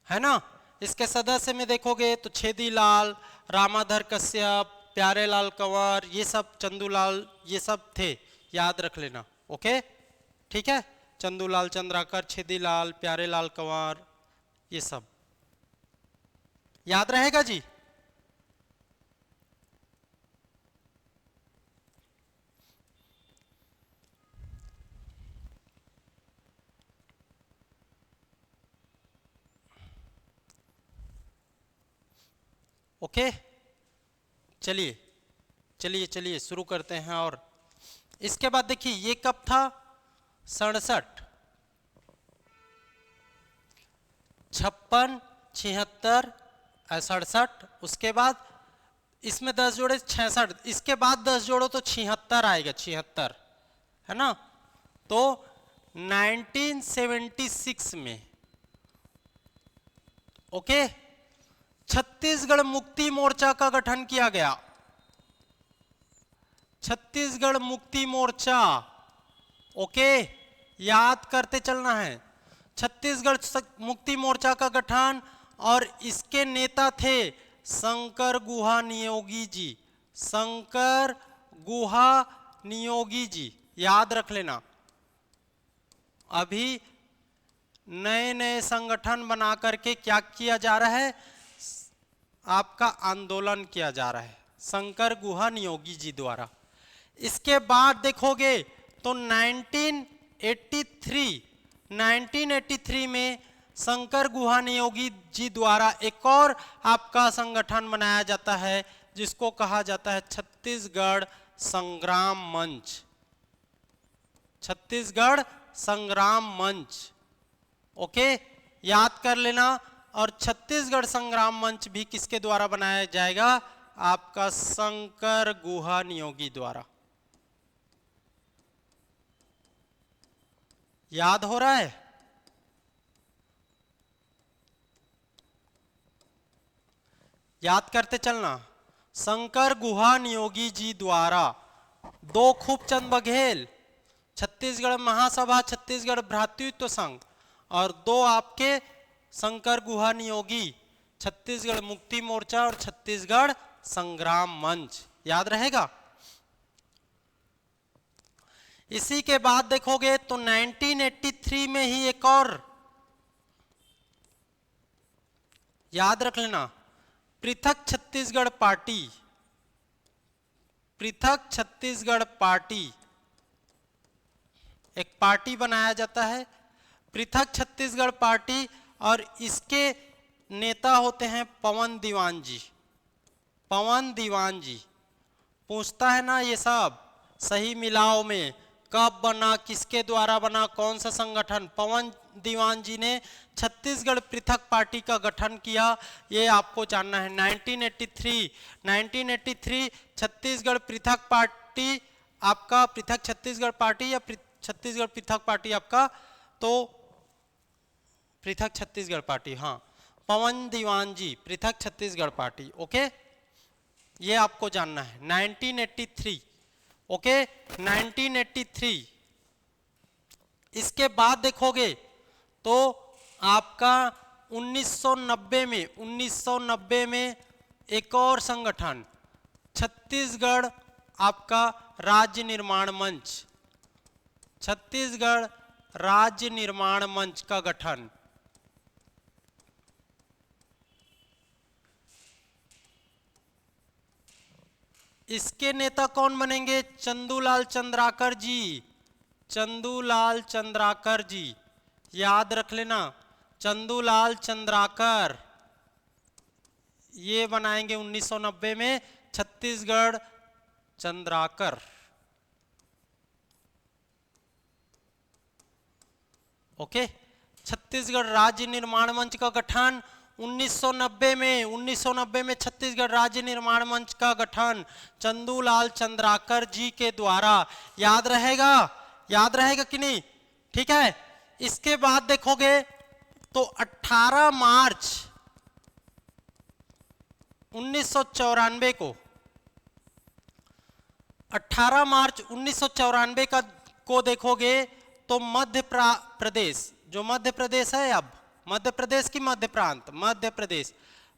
है ना। इसके सदस्य में देखोगे तो छेदीलाल, रामाधर कश्यप, प्यारेलाल कंवर, ये सब, चंदूलाल, ये सब थे। याद रख लेना। ओके, ठीक है, चंदूलाल चंद्राकर, छेदीलाल, प्यारेलाल कंवर, ये सब याद रहेगा जी। ओके, चलिए चलिए चलिए शुरू करते हैं। और इसके बाद देखिए ये कब था? 67, 56, 76, 67। उसके बाद इसमें 10 जोड़े 66, इसके बाद 10 जोड़ो तो 76 आएगा, 76, है ना। तो 1976 में, ओके, छत्तीसगढ़ मुक्ति मोर्चा का गठन किया गया। छत्तीसगढ़ मुक्ति मोर्चा, ओके, याद करते चलना है। छत्तीसगढ़ मुक्ति मोर्चा का गठन, और इसके नेता थे शंकर गुहा नियोगी जी। शंकर गुहा नियोगी जी, याद रख लेना। अभी नए नए संगठन बना करके क्या किया जा रहा है? आपका आंदोलन किया जा रहा है शंकर गुहा नियोगी जी द्वारा। इसके बाद देखोगे तो 1983 में शंकर गुहा नियोगी जी द्वारा एक और आपका संगठन बनाया जाता है, जिसको कहा जाता है छत्तीसगढ़ संग्राम मंच। छत्तीसगढ़ संग्राम मंच, ओके, याद कर लेना। और छत्तीसगढ़ संग्राम मंच भी किसके द्वारा बनाया जाएगा? आपका शंकर गुहा नियोगी द्वारा। याद हो रहा है? याद करते चलना। शंकर गुहा नियोगी जी द्वारा 2 खूबचंद बघेल, छत्तीसगढ़ महासभा, छत्तीसगढ़ भ्रातृत्व संघ, और 2 आपके शंकर गुहा नियोगी, छत्तीसगढ़ मुक्ति मोर्चा और छत्तीसगढ़ संग्राम मंच। याद रहेगा। इसी के बाद देखोगे तो 1983 में ही एक और, याद रख लेना, पृथक छत्तीसगढ़ पार्टी। पृथक छत्तीसगढ़ पार्टी, एक पार्टी बनाया जाता है, पृथक छत्तीसगढ़ पार्टी, और इसके नेता होते हैं पवन दीवान जी। पवन दीवान जी, पूछता है ना ये सब, सही मिलाओ में कब बना, किसके द्वारा बना, कौन सा संगठन। पवन दीवान जी ने छत्तीसगढ़ पृथक पार्टी का गठन किया, ये आपको जानना है। 1983 छत्तीसगढ़ पृथक पार्टी आपका, पृथक छत्तीसगढ़ पार्टी या छत्तीसगढ़ पृथक पार्टी आपका, तो पृथक छत्तीसगढ़ पार्टी, हाँ, पवन दीवान जी, पृथक छत्तीसगढ़ पार्टी। ओके, ये आपको जानना है। 1983, ओके, 1983। इसके बाद देखोगे तो आपका 1990 में एक और संगठन, छत्तीसगढ़ आपका राज्य निर्माण मंच, छत्तीसगढ़ राज्य निर्माण मंच का गठन। इसके नेता कौन बनेंगे? चंदूलाल चंद्राकर जी, चंदूलाल चंद्राकर जी, याद रख लेना, चंदूलाल चंद्राकर, ये बनाएंगे 1990 में छत्तीसगढ़ चंद्राकर। ओके, छत्तीसगढ़ राज्य निर्माण मंच का गठन 1990 में छत्तीसगढ़ राज्य निर्माण मंच का गठन चंदूलाल चंद्राकर जी के द्वारा। याद रहेगा, याद रहेगा कि नहीं? ठीक है। इसके बाद देखोगे तो 18 मार्च 1994 को, 18 मार्च 1994 को देखोगे तो मध्य प्रदेश, जो मध्य प्रदेश है, अब मध्य प्रदेश की मध्य प्रांत,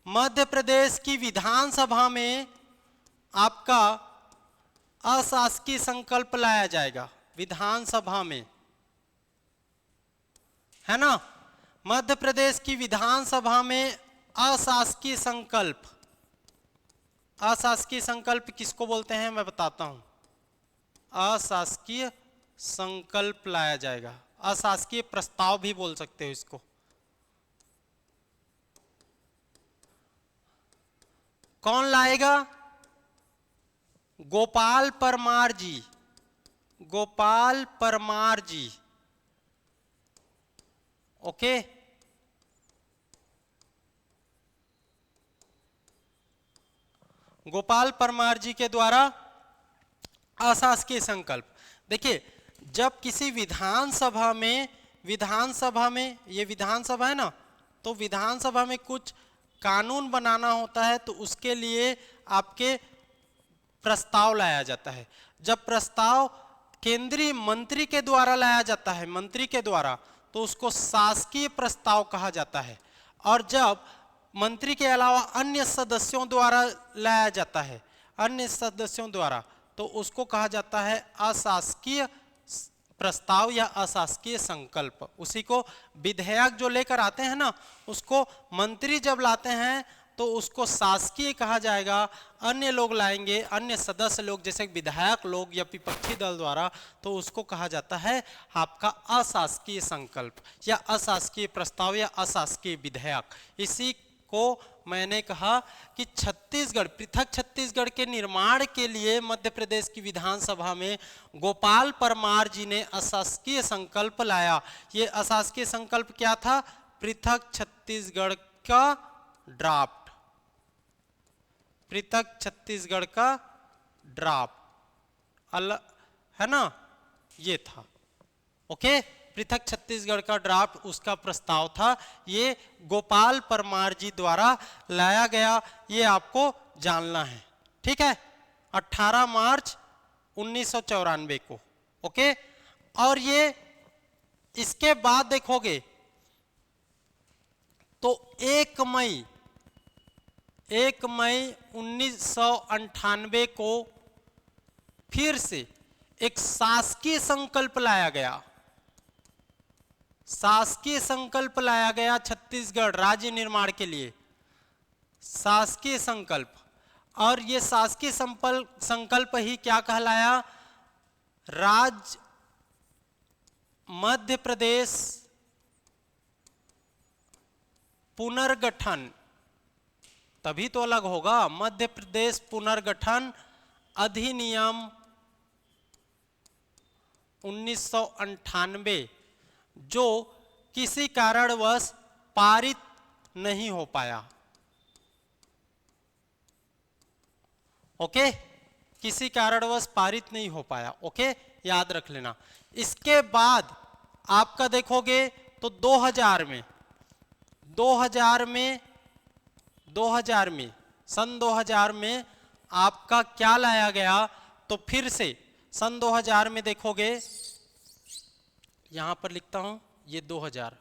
मध्य प्रदेश की विधानसभा में आपका अशासकीय संकल्प लाया जाएगा, विधानसभा में, है ना। मध्य प्रदेश की विधानसभा में अशासकीय संकल्प, अशासकीय संकल्प किसको बोलते हैं मैं बताता हूं। अशासकीय संकल्प लाया जाएगा, अशासकीय प्रस्ताव भी बोल सकते हो इसको। कौन लाएगा? गोपाल परमार जी, गोपाल परमार जी। ओके, गोपाल परमार जी के द्वारा अशासकीय संकल्प। देखिए, जब किसी विधानसभा में ये विधानसभा है ना, तो विधानसभा में कुछ कानून बनाना होता है, तो उसके लिए आपके प्रस्ताव लाया जाता है। जब प्रस्ताव केंद्रीय मंत्री के द्वारा लाया जाता है, मंत्री के द्वारा, तो उसको शासकीय प्रस्ताव कहा जाता है। और जब मंत्री के अलावा अन्य सदस्यों द्वारा लाया जाता है, अन्य सदस्यों द्वारा, तो उसको कहा जाता है अशासकीय प्रस्ताव या अशासकीय संकल्प। उसी को विधेयक जो लेकर आते हैं ना, उसको मंत्री जब लाते हैं तो उसको शासकीय कहा जाएगा। अन्य लोग लाएंगे, अन्य सदस्य लोग जैसे विधायक लोग या विपक्षी दल द्वारा, तो उसको कहा जाता है आपका अशासकीय संकल्प या अशासकीय प्रस्ताव या अशासकीय विधेयक। इसी को मैंने कहा कि छत्तीसगढ़, पृथक छत्तीसगढ़ के निर्माण के लिए मध्य प्रदेश की विधानसभा में गोपाल परमार जी ने अशासकीय संकल्प लाया। ये अशासकीय संकल्प क्या था? पृथक छत्तीसगढ़ का ड्राफ्ट, पृथक छत्तीसगढ़ का ड्राफ्ट है ना, ये था। ओके, पृथक छत्तीसगढ़ का ड्राफ्ट, उसका प्रस्ताव था, ये गोपाल परमार जी द्वारा लाया गया। ये आपको जानना है, ठीक है। 18 मार्च 1994 को। ओके, और ये इसके बाद देखोगे तो 1 मई 1998 को फिर से एक शासकीय संकल्प लाया गया, शासकीय संकल्प लाया गया छत्तीसगढ़ राज्य निर्माण के लिए, शासकीय संकल्प। और ये शासकीय संकल्प ही क्या कहलाया? राज्य मध्य प्रदेश पुनर्गठन, तभी तो अलग होगा। मध्य प्रदेश पुनर्गठन अधिनियम 1998 जो किसी कारणवश पारित नहीं हो पाया। ओके, किसी कारणवश पारित नहीं हो पाया। ओके, याद रख लेना। इसके बाद आपका देखोगे तो 2000 में सन 2000 में आपका क्या लाया गया, तो फिर से सन 2000 में देखोगे, यहां पर लिखता हूं ये 2000,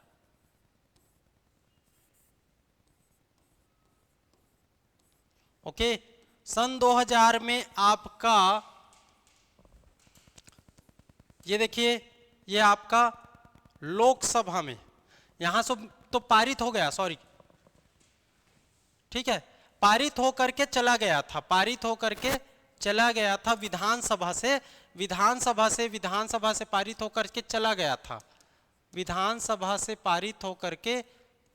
ओके, सन 2000 में आपका ये देखिए, ये आपका लोकसभा में, यहां से तो पारित हो गया, सॉरी, ठीक है, पारित होकर के चला गया था, पारित होकर के चला गया था विधानसभा से पारित होकर के चला गया था, विधानसभा से पारित होकर के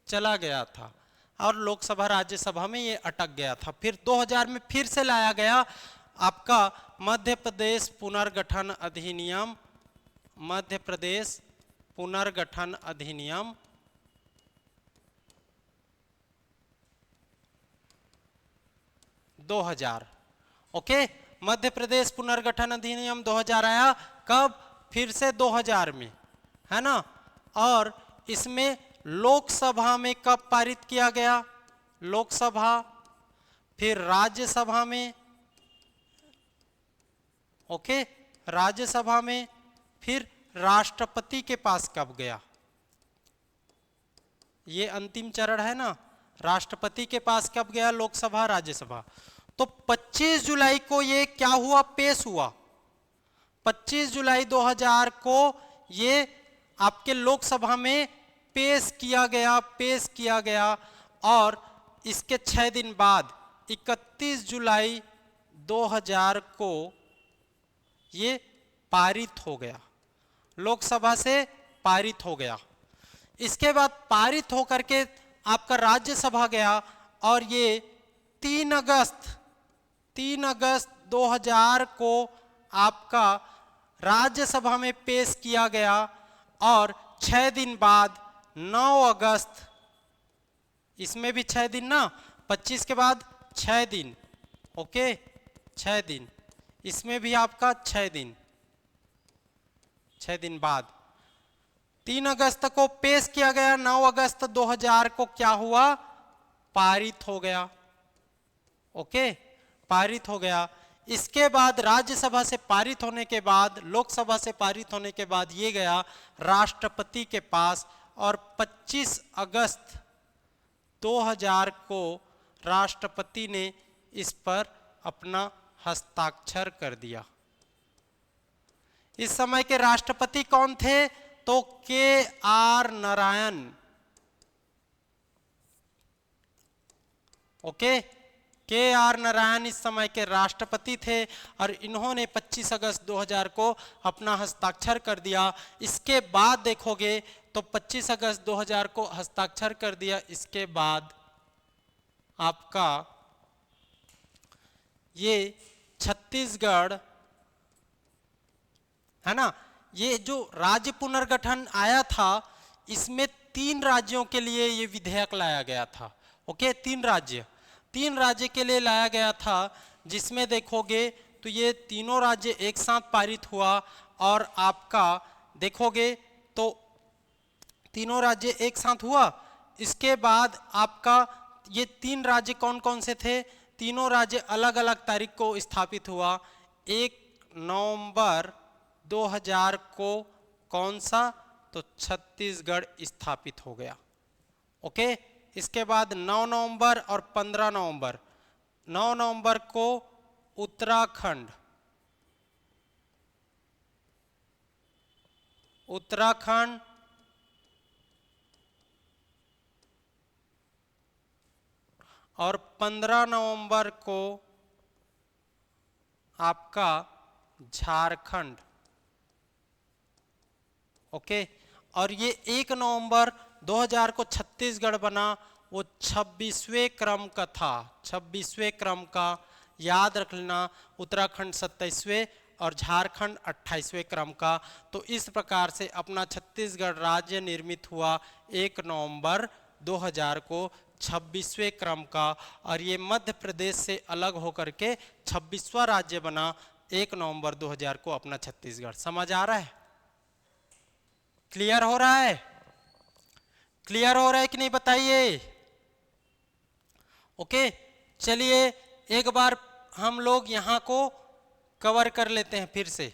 चला गया था, और लोकसभा राज्यसभा में ये अटक गया था। फिर 2000 में फिर से लाया गया आपका मध्य प्रदेश पुनर्गठन अधिनियम, मध्य प्रदेश पुनर्गठन अधिनियम 2000। ओके, मध्य प्रदेश पुनर्गठन अधिनियम 2000 आया, कब, फिर से 2000 में, है ना। और इसमें लोकसभा में कब पारित किया गया, लोकसभा, फिर राज्यसभा में, ओके, राज्यसभा में, फिर राष्ट्रपति के पास कब गया, ये अंतिम चरण है ना, राष्ट्रपति के पास कब गया, लोकसभा, राज्यसभा। तो 25 जुलाई को ये क्या हुआ, पेश हुआ, 25 जुलाई 2000 को ये आपके लोकसभा में पेश किया गया, और इसके 6 दिन बाद 31 जुलाई 2000 को ये पारित हो गया, लोकसभा से पारित हो गया। इसके बाद पारित होकर के आपका राज्यसभा गया, और ये 3 अगस्त 2000 को आपका राज्यसभा में पेश किया गया, और 6 दिन बाद 9 अगस्त, इसमें भी 6 दिन ना, 25 के बाद 6 दिन, ओके, 6 दिन, इसमें भी आपका 6 दिन, 6 दिन बाद 3 अगस्त को पेश किया गया, 9 अगस्त 2000 को क्या हुआ, पारित हो गया, ओके, पारित हो गया। इसके बाद राज्यसभा से पारित होने के बाद, लोकसभा से पारित होने के बाद ये गया राष्ट्रपति के पास, और 25 अगस्त 2000 को राष्ट्रपति ने इस पर अपना हस्ताक्षर कर दिया। इस समय के राष्ट्रपति कौन थे, तो KR. Narayan, okay, KR. Narayan इस समय के राष्ट्रपति थे, और इन्होंने 25 अगस्त 2000 को अपना हस्ताक्षर कर दिया। इसके बाद देखोगे तो 25 अगस्त 2000 को हस्ताक्षर कर दिया, इसके बाद आपका ये छत्तीसगढ़, है ना, ये जो राज्य पुनर्गठन आया था, इसमें 3 राज्यों के लिए ये विधेयक लाया गया था, ओके, 3 राज्य के लिए लाया गया था, जिसमें देखोगे तो ये तीनों राज्य एक साथ पारित हुआ, और आपका देखोगे तो तीनों राज्य एक साथ हुआ। इसके बाद आपका ये 3 राज्य कौन कौन से थे, तीनों राज्य अलग अलग तारीख को स्थापित हुआ। 1 नवंबर 2000 को कौन सा, तो छत्तीसगढ़ स्थापित हो गया, ओके। इसके बाद 9 नवंबर और 15 नवंबर, 9 नवंबर को उत्तराखंड और 15 नवंबर को आपका झारखंड, ओके। और ये 1 नवंबर 2000 को छत्तीसगढ़ बना, वो 26वें क्रम का था, 26वें क्रम का याद रख लेना, उत्तराखंड 27वें और झारखंड 28वें क्रम का। तो इस प्रकार से अपना छत्तीसगढ़ राज्य निर्मित हुआ 1 नवंबर 2000 को 26वें क्रम का, और ये मध्य प्रदेश से अलग होकर के 26वां राज्य बना 1 नवंबर 2000 को अपना छत्तीसगढ़। समझ आ रहा है? क्लियर हो रहा है? क्लियर हो रहा है कि नहीं बताइए? ओके, चलिए एक बार हम लोग यहां को कवर कर लेते हैं फिर से।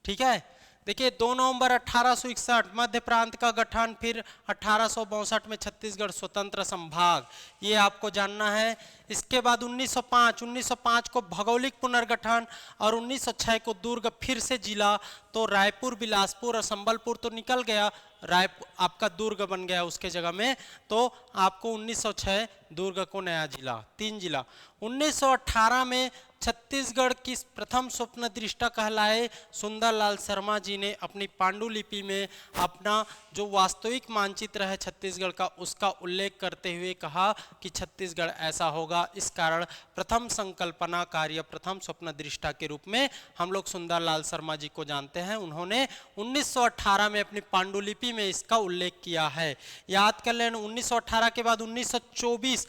ठीक है, देखिए 2 नवंबर 1861 मध्य प्रांत का गठन, फिर 1862 में छत्तीसगढ़ स्वतंत्र संभाग, ये आपको जानना है। इसके बाद 1905 को भौगोलिक पुनर्गठन, और 1906 को दुर्ग फिर से जिला। तो रायपुर, बिलासपुर और संबलपुर तो निकल गया, रायपुर आपका दुर्ग बन गया उसके जगह में। तो आपको 1906 दुर्ग को नया जिला, 3 जिला। 1918 में छत्तीसगढ़ की प्रथम स्वप्न दृष्टा कहलाए सुंदरलाल शर्मा जी ने अपनी पांडुलिपि में अपना जो वास्तविक मानचित्र है छत्तीसगढ़ का, उसका उल्लेख करते हुए कहा कि छत्तीसगढ़ ऐसा होगा। इस कारण प्रथम संकल्पना कार्य, प्रथम स्वप्न दृष्टा के रूप में हम लोग सुंदरलाल शर्मा जी को जानते हैं। उन्होंने 1918 में अपनी पांडुलिपि में इसका उल्लेख किया है। याद कर लेना, 1918 के बाद 1924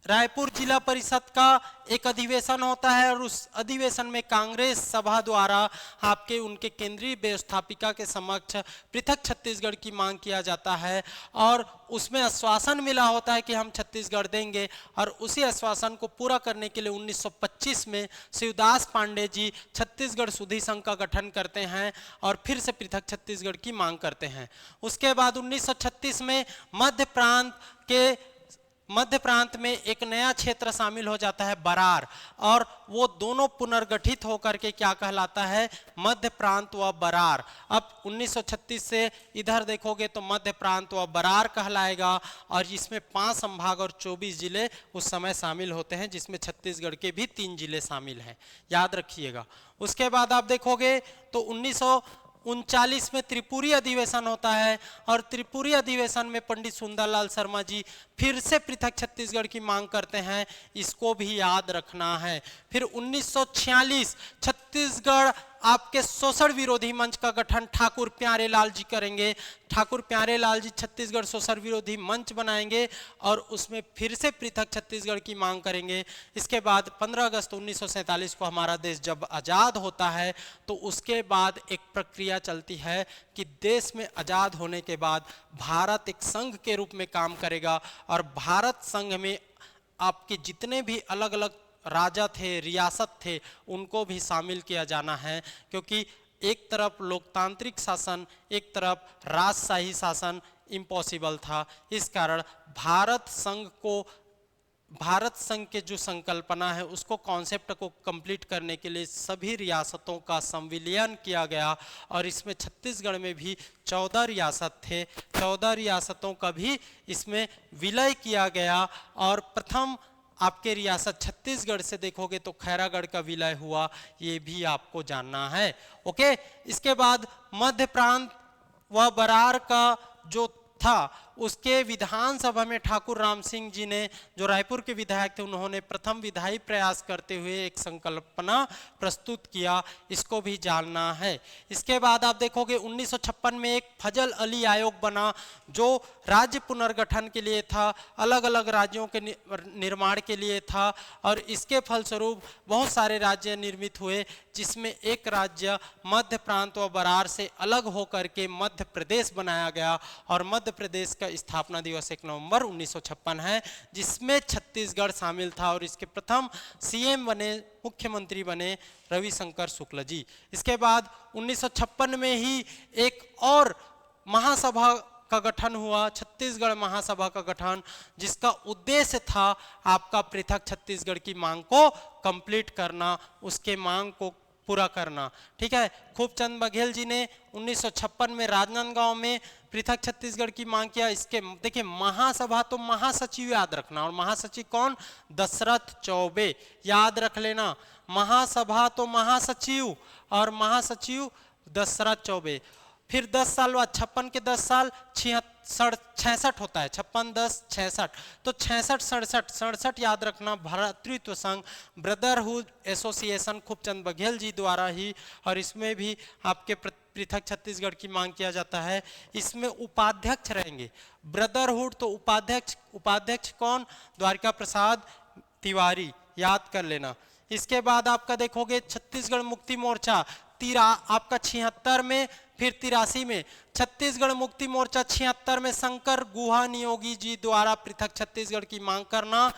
रायपुर जिला परिषद का एक अधिवेशन होता है, और उस अधिवेशन में कांग्रेस सभा द्वारा आपके उनके केंद्रीय व्यवस्थापिका के समक्ष पृथक छत्तीसगढ़ की मांग किया जाता है, और उसमें आश्वासन मिला होता है कि हम छत्तीसगढ़ देंगे। और उसी आश्वासन को पूरा करने के लिए 1925 में शिवदास पांडे जी छत्तीसगढ़ सुधी संघ का गठन करते हैं और फिर से पृथक छत्तीसगढ़ की मांग करते हैं। उसके बाद 1936 में मध्य प्रांत में एक नया क्षेत्र शामिल हो जाता है, बरार, और वो दोनों पुनर्गठित होकर के क्या कहलाता है, मध्य प्रांत व बरार। अब 1936 से इधर देखोगे तो मध्य प्रांत व बरार कहलाएगा, और इसमें 5 संभाग और 24 जिले उस समय शामिल होते हैं, जिसमें छत्तीसगढ़ के भी 3 जिले शामिल हैं, याद रखिएगा। उसके बाद आप देखोगे तो 1939 में त्रिपुरी अधिवेशन होता है, और त्रिपुरी अधिवेशन में पंडित सुंदरलाल शर्मा जी फिर से पृथक छत्तीसगढ़ की मांग करते हैं, इसको भी याद रखना है। फिर 1946 छत्तीसगढ़ आपके शोषण विरोधी मंच का गठन ठाकुर प्यारेलाल जी करेंगे। ठाकुर प्यारेलाल जी छत्तीसगढ़ शोषण विरोधी मंच बनाएंगे, और उसमें फिर से पृथक छत्तीसगढ़ की मांग करेंगे। इसके बाद 15 अगस्त 1947 को हमारा देश जब आज़ाद होता है, तो उसके बाद एक प्रक्रिया चलती है कि देश में आज़ाद होने के बाद भारत एक संघ के रूप में काम करेगा, और भारत संघ में आपके जितने भी अलग अलग राजा थे, रियासत थे, उनको भी शामिल किया जाना है, क्योंकि एक तरफ लोकतांत्रिक शासन, एक तरफ राजशाही शासन इम्पॉसिबल था। इस कारण भारत संघ के जो संकल्पना है, उसको कॉन्सेप्ट को कंप्लीट करने के लिए सभी रियासतों का संविलियन किया गया, और इसमें छत्तीसगढ़ में भी 14 रियासत थे, 14 रियासतों का भी इसमें विलय किया गया। और प्रथम आपके रियासत छत्तीसगढ़ से देखोगे तो खैरागढ़ का विलय हुआ, ये भी आपको जानना है। ओके, इसके बाद मध्य प्रांत व बरार का जो था, उसके विधानसभा में ठाकुर राम सिंह जी ने, जो रायपुर के विधायक थे, उन्होंने प्रथम विधायी प्रयास करते हुए एक संकल्पना प्रस्तुत किया, इसको भी जानना है। इसके बाद आप देखोगे 1956 में एक फजल अली आयोग बना, जो राज्य पुनर्गठन के लिए था, अलग अलग राज्यों के निर्माण के लिए था, और इसके फलस्वरूप बहुत सारे राज्य निर्मित हुए, जिसमें एक राज्य मध्य प्रांत व बरार से अलग होकर के मध्य प्रदेश बनाया गया, और मध्य प्रदेश का स्थापना दिवस 1 नवंबर 1956 है, जिसमें छत्तीसगढ़ शामिल था, और इसके प्रथम सीएम बने, मुख्यमंत्री बने रविशंकर शुक्ल जी। इसके बाद 1956 में ही एक और महासभा का गठन हुआ, छत्तीसगढ़ महासभा का गठन, जिसका उद्देश्य था आपका पृथक छत्तीसगढ़ की मांग को कंप्लीट करना, उसके मांग को पूरा करना। ठीक है, खूबचंद बघेल जी ने 1956 में राजनांदगांव में पृथक छत्तीसगढ़ की मांग किया। इसके देखिए, महासभा तो महासचिव याद रखना, और महासचिव कौन, दशरथ चौबे, याद रख लेना। महासभा तो महासचिव, और महासचिव दशरथ चौबे। फिर 10 साल बाद 56 के 10 साल 66 होता है, 56 10 66, तो 66 67 67 याद रखना भ्रातृत्व संघ ब्रदरहुड एसोसिएशन खूबचंद बघेल जी द्वारा ही, और इसमें भी आपके पृथक छत्तीसगढ़ की मांग किया जाता है। इसमें उपाध्यक्ष रहेंगे ब्रदरहुड, तो उपाध्यक्ष कौन? द्वारिका प्रसाद तिवारी, याद कर लेना। इसके बाद आपका देखोगे छत्तीसगढ़ मुक्ति मोर्चा आपका 76 में, फिर 83 में। छत्तीसगढ़ मुक्ति मोर्चा 76 में शंकर गुहा नियोगी जी द्वारा पृथक छत्तीसगढ़ की मांग करना।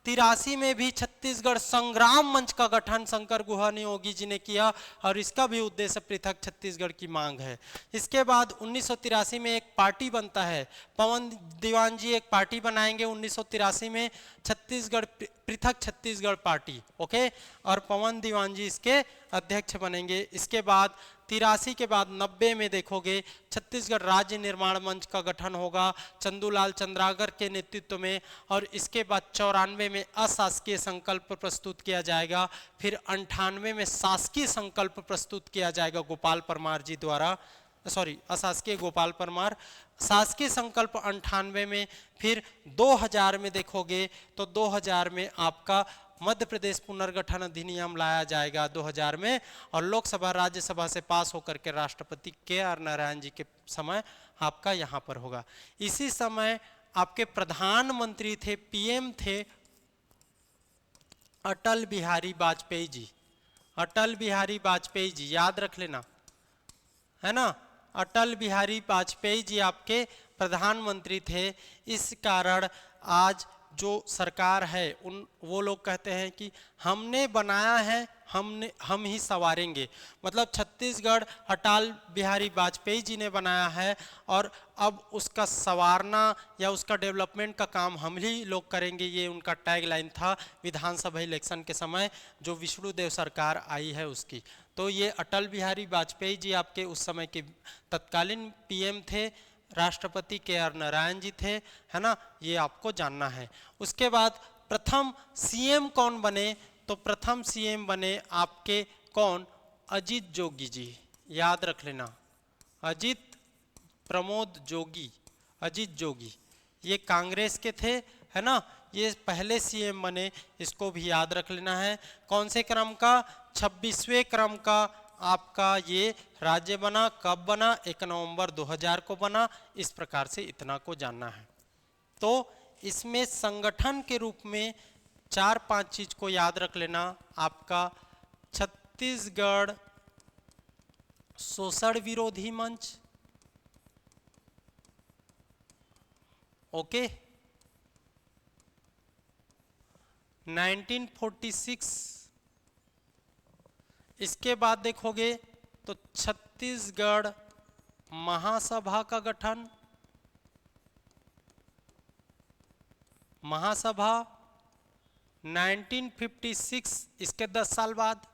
83 में भी छत्तीसगढ़ संग्राम मंच का गठन शंकर गुहा नियोगी जी ने किया, और इसका भी उद्देश्य पृथक छत्तीसगढ़ की मांग है। इसके बाद 1983 में एक पार्टी बनता है, पवन दीवान जी एक पार्टी बनाएंगे 1983 में, छत्तीसगढ़ पृथक छत्तीसगढ़ पार्टी, ओके, और पवन दीवान जी इसके अध्यक्ष बनेंगे। इसके बाद 83 के बाद 90 में देखोगे छत्तीसगढ़ राज्य निर्माण मंच का गठन होगा चंदूलाल चंद्राकर के नेतृत्व में, और इसके बाद 94 में अशासकीय संकल्प प्रस्तुत किया जाएगा। फिर 98 में शासकीय संकल्प प्रस्तुत किया जाएगा गोपाल परमार जी द्वारा, सॉरी अशासकीय गोपाल परमार, शासकीय संकल्प 98 में। फिर 2000 में देखोगे तो 2000 में आपका मध्य प्रदेश पुनर्गठन अधिनियम लाया जाएगा 2000 में, और लोकसभा राज्यसभा से पास होकर के राष्ट्रपति KR नारायण जी के समय आपका यहाँ पर होगा। इसी समय आपके प्रधानमंत्री थे, PM थे अटल बिहारी वाजपेयी जी, अटल बिहारी वाजपेयी जी, याद रख लेना, है ना। अटल बिहारी वाजपेयी जी आपके प्रधानमंत्री थे। इस कारण आज जो सरकार है वो लोग कहते हैं कि हमने बनाया है, हम ही संवारेंगे, मतलब छत्तीसगढ़ अटल बिहारी वाजपेयी जी ने बनाया है, और अब उसका संवारना या उसका डेवलपमेंट का काम हम ही लोग करेंगे, ये उनका टैगलाइन था विधानसभा इलेक्शन के समय जो विष्णुदेव सरकार आई है उसकी। तो ये अटल बिहारी वाजपेयी जी आपके उस समय के तत्कालीन PM थे, राष्ट्रपति KR नारायण जी थे, है ना, ये आपको जानना है। उसके बाद प्रथम CM कौन बने? तो प्रथम CM बने आपके कौन? अजीत जोगी जी, याद रख लेना, अजीत प्रमोद जोगी, अजीत जोगी, ये कांग्रेस के थे, है ना, ये पहले CM बने, इसको भी याद रख लेना है। कौन से क्रम का? 26वें क्रम का आपका ये राज्य बना। कब बना? 1 नवंबर 2000 को बना। इस प्रकार से इतना को जानना है। तो इसमें संगठन के रूप में 4-5 चीज को याद रख लेना। आपका छत्तीसगढ़ शोषण विरोधी मंच, ओके, 1946। इसके बाद देखोगे तो छत्तीसगढ़ महासभा का गठन, महासभा 1956। इसके 10 साल बाद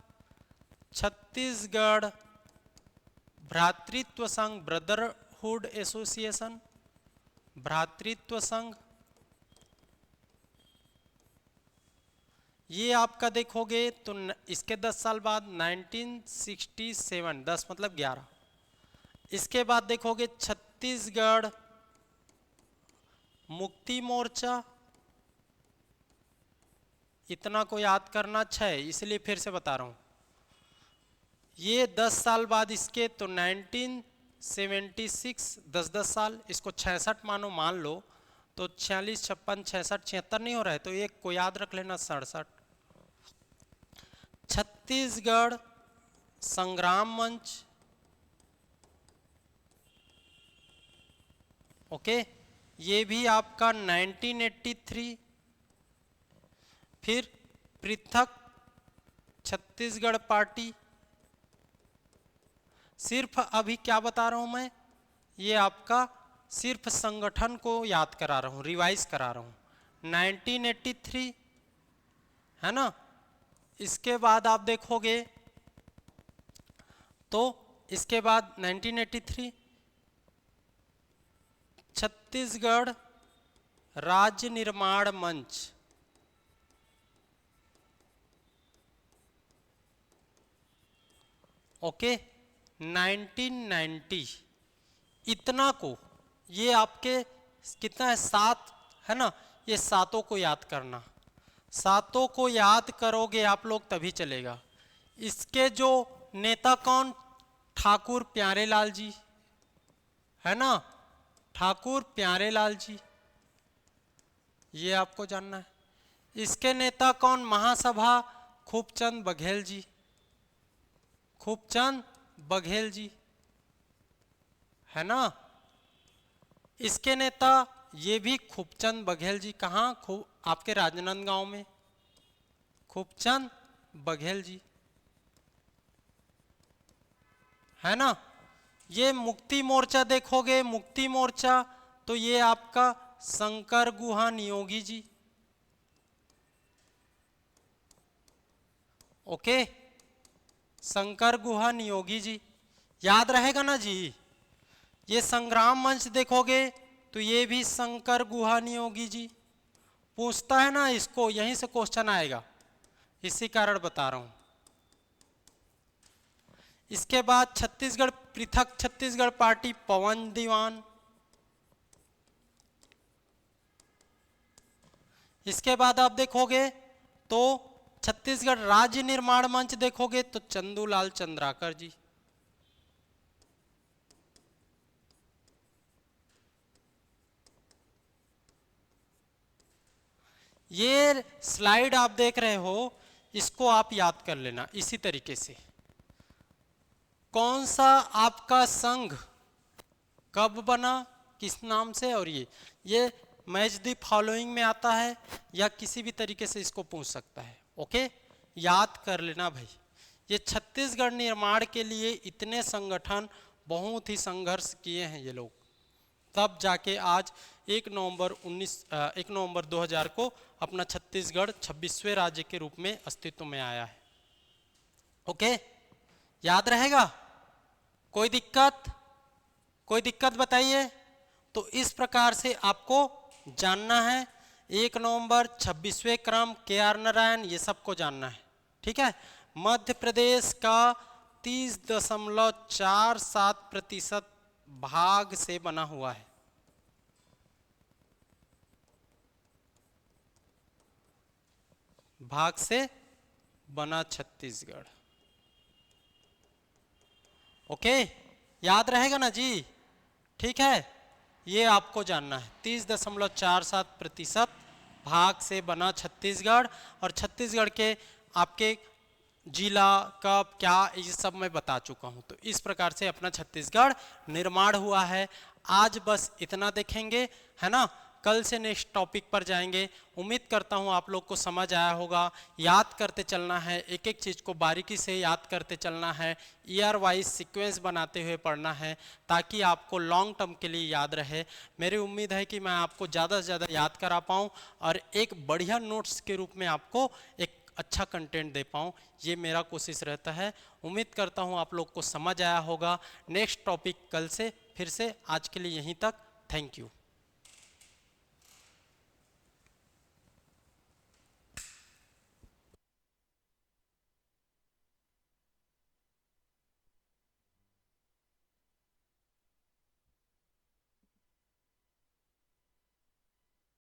छत्तीसगढ़ भ्रातृत्व संघ ब्रदरहुड एसोसिएशन, भ्रातृत्व संघ, ये आपका देखोगे तो इसके 10 साल बाद 1967, 10 मतलब 11। इसके बाद देखोगे छत्तीसगढ़ मुक्ति मोर्चा, इतना को याद करना 6, इसलिए फिर से बता रहा हूं। ये 10 साल बाद इसके तो 1976, 10-10 साल, इसको 66 मानो, मान लो, तो 46, 56, 66, 76 नहीं हो रहा है, तो एक को याद रख लेना 67। छत्तीसगढ़ संग्राम मंच, ओके, ये भी आपका 1983। फिर पृथक छत्तीसगढ़ पार्टी, सिर्फ अभी क्या बता रहा हूं मैं, ये आपका सिर्फ संगठन को याद करा रहा हूं, रिवाइज करा रहा हूं। 1983, है ना। इसके बाद आप देखोगे तो इसके बाद 1983 छत्तीसगढ़ राज्य निर्माण मंच, ओके, 1990 इतना को, ये आपके कितना है 7 है ना, ये सातों को याद करना, सातों को याद करोगे आप लोग तभी चलेगा। इसके जो नेता कौन, ठाकुर प्यारेलाल जी है ना, ठाकुर प्यारेलाल जी, ये आपको जानना है। इसके नेता कौन, महासभा खूबचंद बघेल जी, खूबचंद बघेल जी है ना। इसके नेता ये भी खूबचंद बघेल जी, कहाँ, आपके राजनांदगांव में, खूबचंद बघेल जी है ना। ये मुक्ति मोर्चा देखोगे, मुक्ति मोर्चा, तो ये आपका शंकर गुहा नियोगी जी, ओके, शंकर गुहा नियोगी जी, याद रहेगा ना जी। ये संग्राम मंच देखोगे तो ये भी शंकर गुहा नियोगी जी, पूछता है ना इसको, यहीं से क्वेश्चन आएगा, इसी कारण बता रहा हूं। इसके बाद छत्तीसगढ़ पृथक छत्तीसगढ़ पार्टी पवन दीवान। इसके बाद आप देखोगे तो छत्तीसगढ़ राज्य निर्माण मंच देखोगे तो चंदूलाल चंद्राकर जी, ये स्लाइड आप देख रहे हो, इसको आप याद कर लेना इसी तरीके से। कौन सा आपका संघ कब बना, किस नाम से, और ये मैच द फॉलोइंग में आता है या किसी भी तरीके से इसको पूछ सकता है, ओके, याद कर लेना भाई। ये छत्तीसगढ़ निर्माण के लिए इतने संगठन बहुत ही संघर्ष किए हैं ये लोग, तब जाके आज 1 नवंबर 2000 को अपना छत्तीसगढ़ 26वें राज्य के रूप में अस्तित्व में आया है, ओके, याद रहेगा। कोई दिक्कत, कोई दिक्कत बताइए। तो इस प्रकार से आपको जानना है 1 नवंबर, 26वें क्रम, KR नारायण, ये सबको जानना है, ठीक है। मध्य प्रदेश का 30.47% भाग से बना हुआ है, भाग से बना छत्तीसगढ़, ओके, याद रहेगा ना जी, ठीक है। ये आपको जानना है 30.47% भाग से बना छत्तीसगढ़, और छत्तीसगढ़ के आपके जिला कब क्या ये सब मैं बता चुका हूं। तो इस प्रकार से अपना छत्तीसगढ़ निर्माण हुआ है। आज बस इतना देखेंगे, है ना, कल से नेक्स्ट टॉपिक पर जाएंगे। उम्मीद करता हूं आप लोग को समझ आया होगा। याद करते चलना है, एक एक चीज़ को बारीकी से याद करते चलना है, ईयर वाइज सीक्वेंस बनाते हुए पढ़ना है, ताकि आपको लॉन्ग टर्म के लिए याद रहे। मेरी उम्मीद है कि मैं आपको ज़्यादा से ज़्यादा याद करा पाऊँ और एक बढ़िया नोट्स के रूप में आपको एक अच्छा कंटेंट दे पाऊँ, ये मेरा कोशिश रहता है। उम्मीद करता हूँ आप लोग को समझ आया होगा। नेक्स्ट टॉपिक कल से फिर से, आज के लिए यहीं तक, थैंक यू।